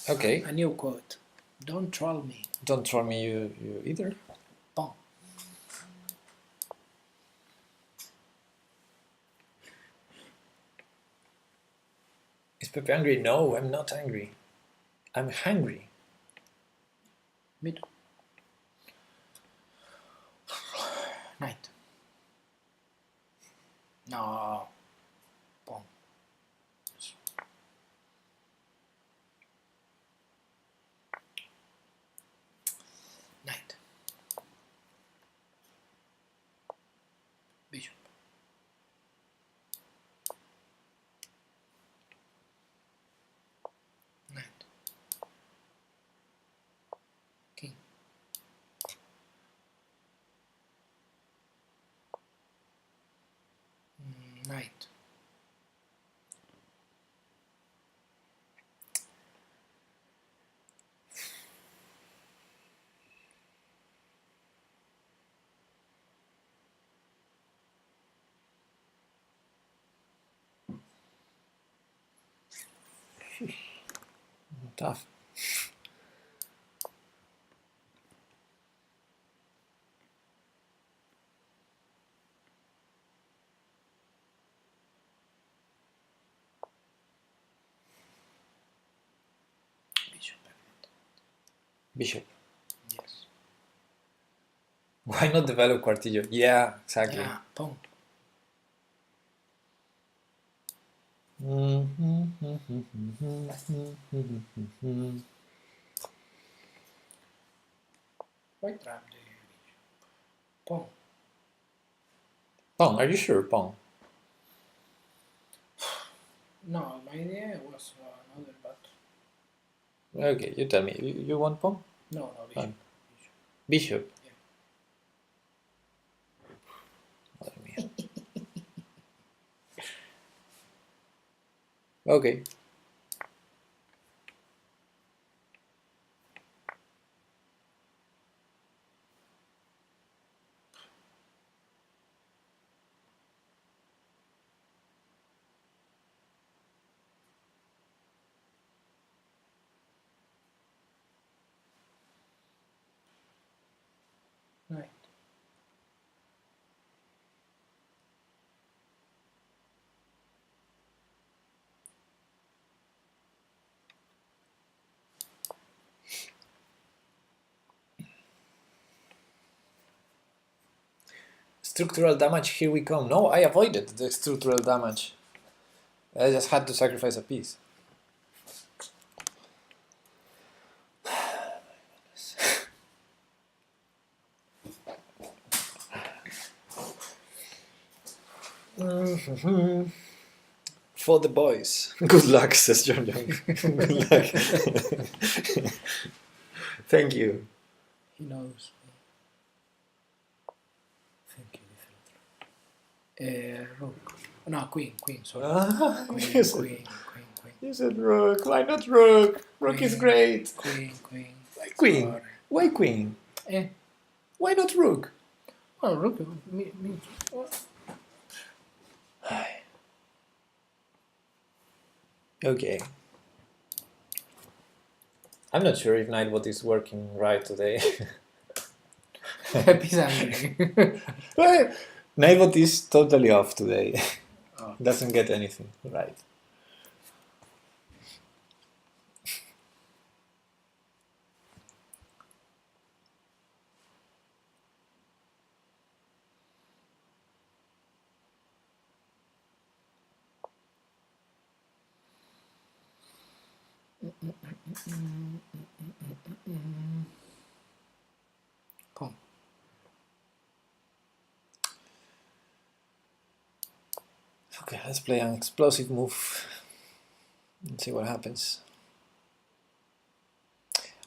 Okay. A new quote. Don't troll me. Don't troll me, you either. Boom. Is Pepe angry? No, I'm not angry. I'm hungry. Me too. Knight. No. Boom. Knight. Bishop. Knight. King. Knight. Tough. Bishop. Bishop. Yes. Why not develop Quartillo? Yeah, exactly. Yeah. Boom. Why trap the pawn? Pong, are you sure, Pong? No, my idea was another, but Okay, you tell me. You want Pong? no, bishop. Fine. Bishop. Bishop. Yeah. Madre mía. Okay. Knight. Structural damage, here we come. No, I avoided the structural damage. I just had to sacrifice a piece. For the boys. Good luck, says John Young. Good luck. Thank you. He knows. Thank you. Rook. No, queen. Sorry. Queen. You said rook. Why not rook? Rook is great. Queen. Why queen? Sorry. Why queen? Why not rook? Well, rook. Me. Okay. I'm not sure if Nightbot is working right today. He's angry. Nightbot is totally off today. Oh. Doesn't get anything right. Come. Okay, let's play an explosive move and see what happens.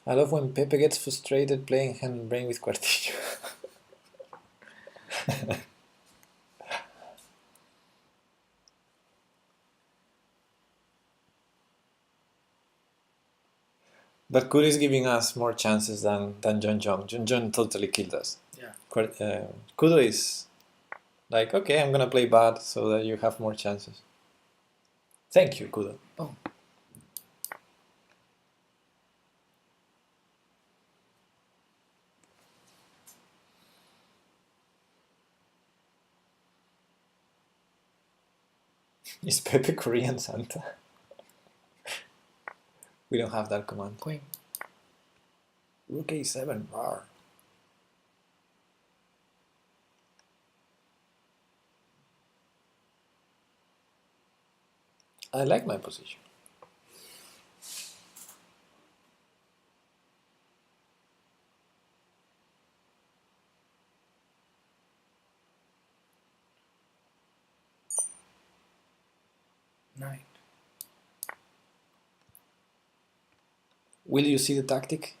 I love when Pepe gets frustrated playing hand and brain with Cuartillo. But Kudo is giving us more chances than John John. John John totally killed us. Yeah. Kudo is like, okay, I'm gonna play bad so that you have more chances. Thank you, Kudo. Oh. Is Pepe Korean Santa? We don't have that command. Queen. Rook A7, bar. I like my position. Knight. Will you see the tactic?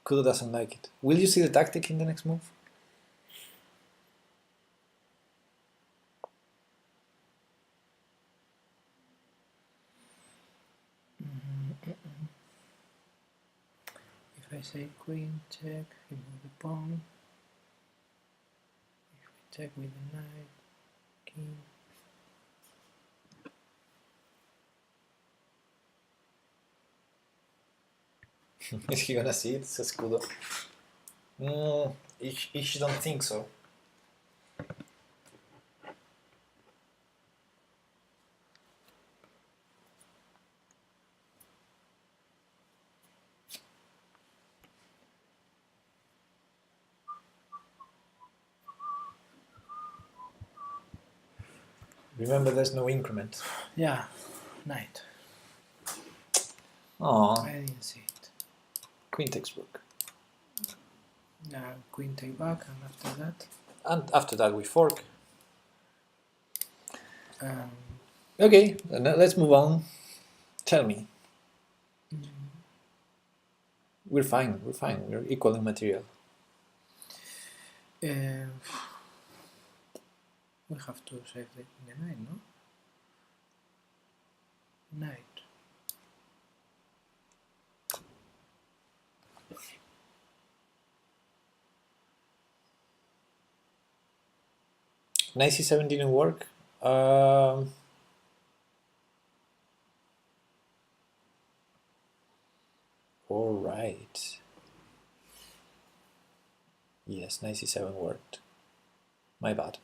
Kudo doesn't like it. Will you see the tactic in the next move? If I say queen, check, he move the pawn. If we check with the knight, king. Is he gonna see it? Says Kudo. Ich don't think so. Remember, there's no increment. Yeah, knight. Oh, I didn't see it. queen takes rook. Yeah, queen take back, and after that, And after that, we fork. um, Okay, now let's move on. Tell me. We're fine. We're fine. We're equal in material. we have to save the knight, no? Knight. Knight c7 didn't work. All right. Yes, knight c7 worked. My bad.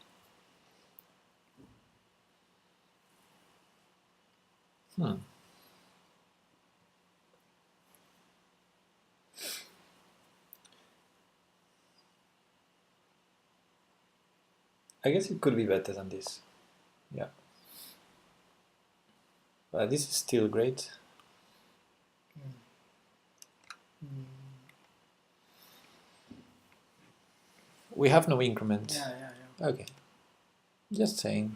I guess it could be better than this. Yeah. But this is still great. We have no increment. Yeah. Okay. Just saying.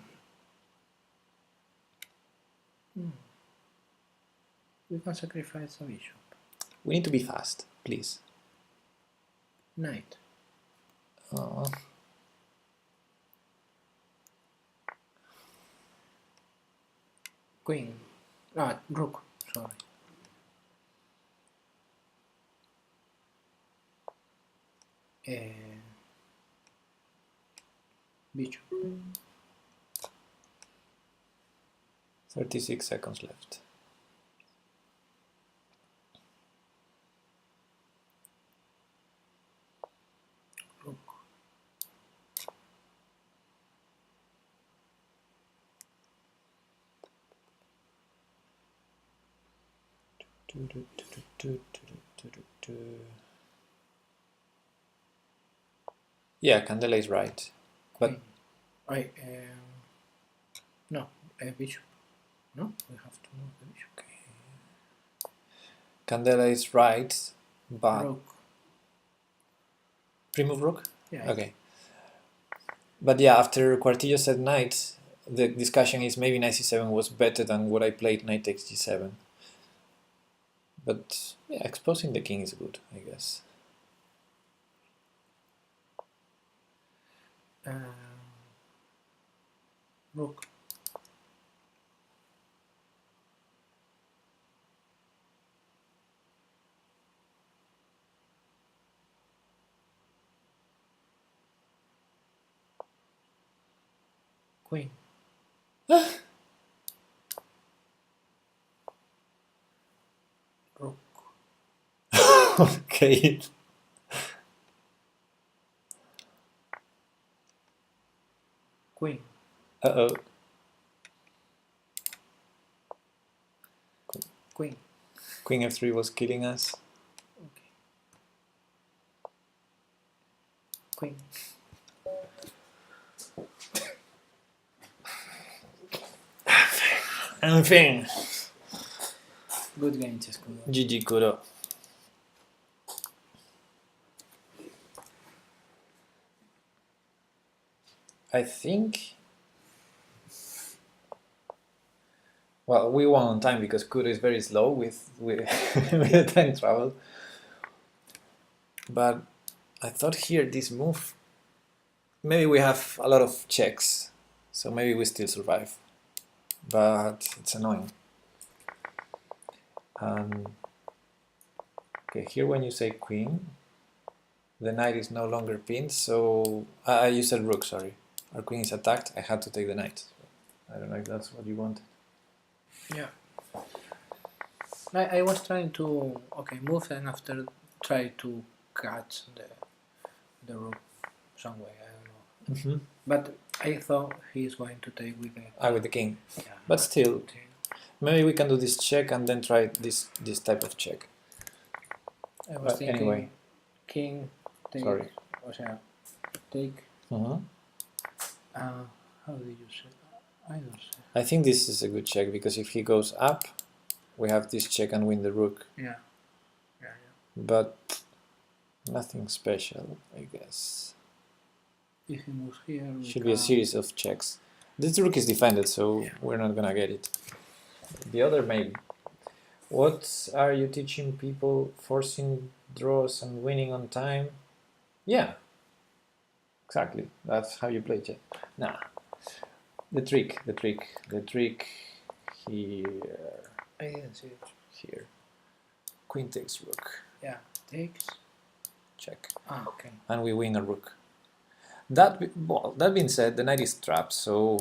We can sacrifice a bishop. We need to be fast, please. Knight. Oh. Queen. Ah, rook. Sorry. Bishop. 36 seconds left. Rook. Yeah, Candela is right. But no, bishop. No, we have to move the bishop. Candela is right, but Rook. pre-move rook? Yeah. Okay. But yeah, after Quartillo said knight, the discussion is maybe knight c7 was better than what I played knight takes g7. But yeah, exposing the king is good, I guess. Rook. Queen. Rook. Okay. Queen. Uh-oh. Queen. Queen f3 was killing us. Okay. Queen. En fin. Good game, Chescudo. GG Kuro. I think... Well, we won on time because Kuro is very slow with with the time travel. But I thought here this move... Maybe we have a lot of checks, so maybe we still survive. But it's annoying. Okay, here when you say queen, the knight is no longer pinned, so... you said rook, sorry. Our queen is attacked, I had to take the knight. I don't know if that's what you wanted. Yeah. I was trying to move and after try to catch the rook some way. I don't know. But I thought he's going to take with the With the king. Yeah, But still, maybe we can do this check and then try this type of check. I was thinking anyway. king take. Sorry. O sea, take. How do you say that? I don't see. I think this is a good check because if he goes up, we have this check and win the rook. Yeah. Yeah. But nothing special, I guess. If he moves here, we Should be a can- series of checks. This rook is defended, so we're not gonna get it. The other maybe. What are you teaching people? Forcing draws and winning on time? Yeah. Exactly. That's how you play chess. Nah. The trick here. I didn't see it. Here. Queen takes rook. Yeah. Takes. Check. Ah, okay. And we win a rook. That being said, the knight is trapped, so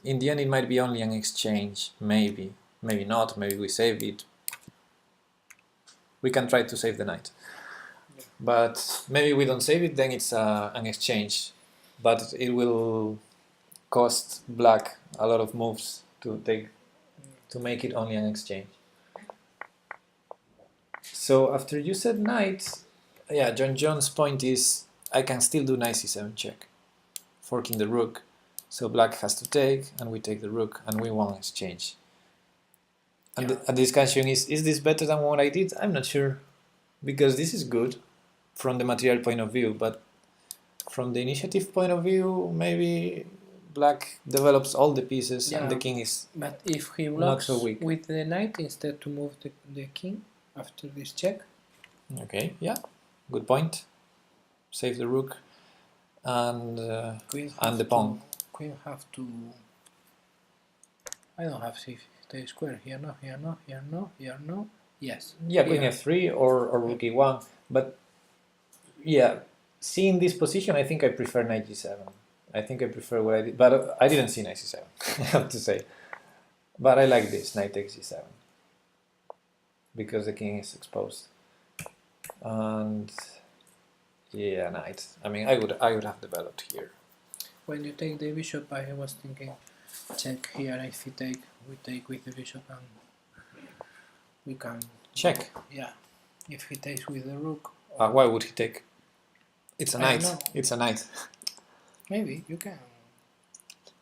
in the end it might be only an exchange. Maybe. Maybe not. Maybe we save it. We can try to save the knight. But maybe we don't save it, then it's an exchange. But it will cost black a lot of moves to make it only an exchange. So after you said knight, yeah, John John's point is I can still do knight c7 check, forking the rook. So black has to take, and we take the rook, and we won't exchange. And the discussion is this better than what I did? I'm not sure, because this is good from the material point of view, but from the initiative point of view, maybe black develops all the pieces and the king is But if he not blocks so weak. with the knight instead to move the king after this check. Okay, yeah, good point. Save the rook and Queen the pawn. Queen have to. I don't have if they square here. No, here no, here no, here no. Yes. Yeah, queen here. f3 or rook e1. But yeah, seeing this position, I think I prefer knight g7. I think I prefer what I did, but I didn't see knight c7. I have to say. But I like this knight takes g7 because the king is exposed. And yeah, knight. I mean, I would have developed here. When you take the bishop, I was thinking, check here. If you take, we take with the bishop, and we can Check. Yeah. If he takes with the rook. Why would he take? It's a I knight. don't know. It's a knight. Maybe you can.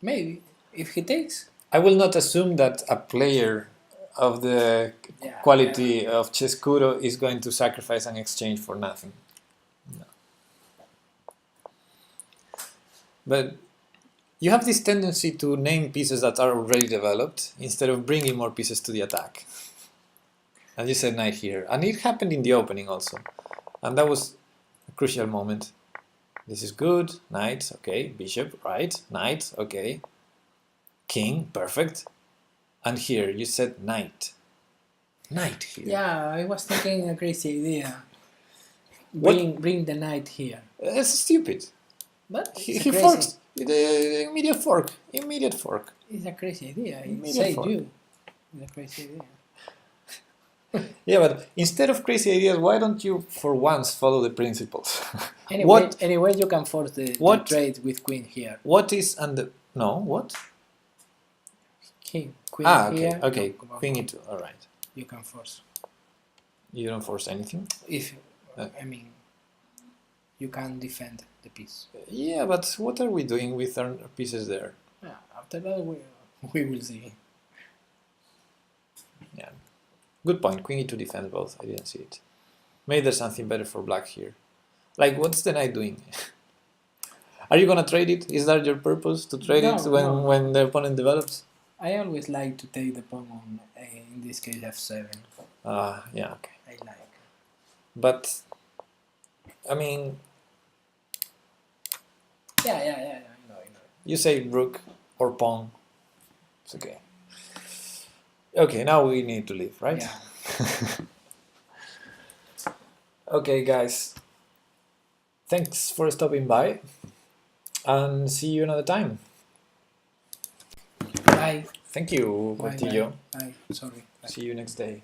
Maybe if he takes. I will not assume that a player of the Yeah, quality of Chesscuro is going to sacrifice an exchange for nothing. No. But you have this tendency to name pieces that are already developed instead of bringing more pieces to the attack. And you said knight here. And it happened in the opening also. And that was a crucial moment. This is good. Knight, okay. Bishop, right. Knight, okay. King, perfect. And here you said knight. Knight here. Yeah, I was thinking a crazy idea. What? Bring the knight here. That's stupid. But He it's a forks. The immediate fork. Immediate fork. It's a crazy idea. It Immediate saved fork. you. It's a crazy idea. Yeah, but instead of crazy ideas, why don't you for once follow the principles? Anyway, you can force the trade with queen here. What is under... No, what? King, queen Okay, here. okay. no, come on, Queen e2, alright. You can force. You don't force anything? If Uh. I mean, you can defend the piece. Yeah, but what are we doing with our pieces there? Yeah, after that we will see. Yeah. Good point. Queen e2 defends both. I didn't see it. Maybe there's something better for black here. Like, what's the knight doing? Are you gonna trade it? Is that your purpose, to trade it when the opponent develops? I always like to take the pawn on, in this case, f7. Yeah, okay. I like. But, I mean, Yeah, I know. you say rook or pawn. It's okay. Okay, now we need to leave, right? Yeah. Okay, guys. Thanks for stopping by. And see you another time. Bye. Thank you, Bye, Portillo. bye. Sorry. Bye. See you next day.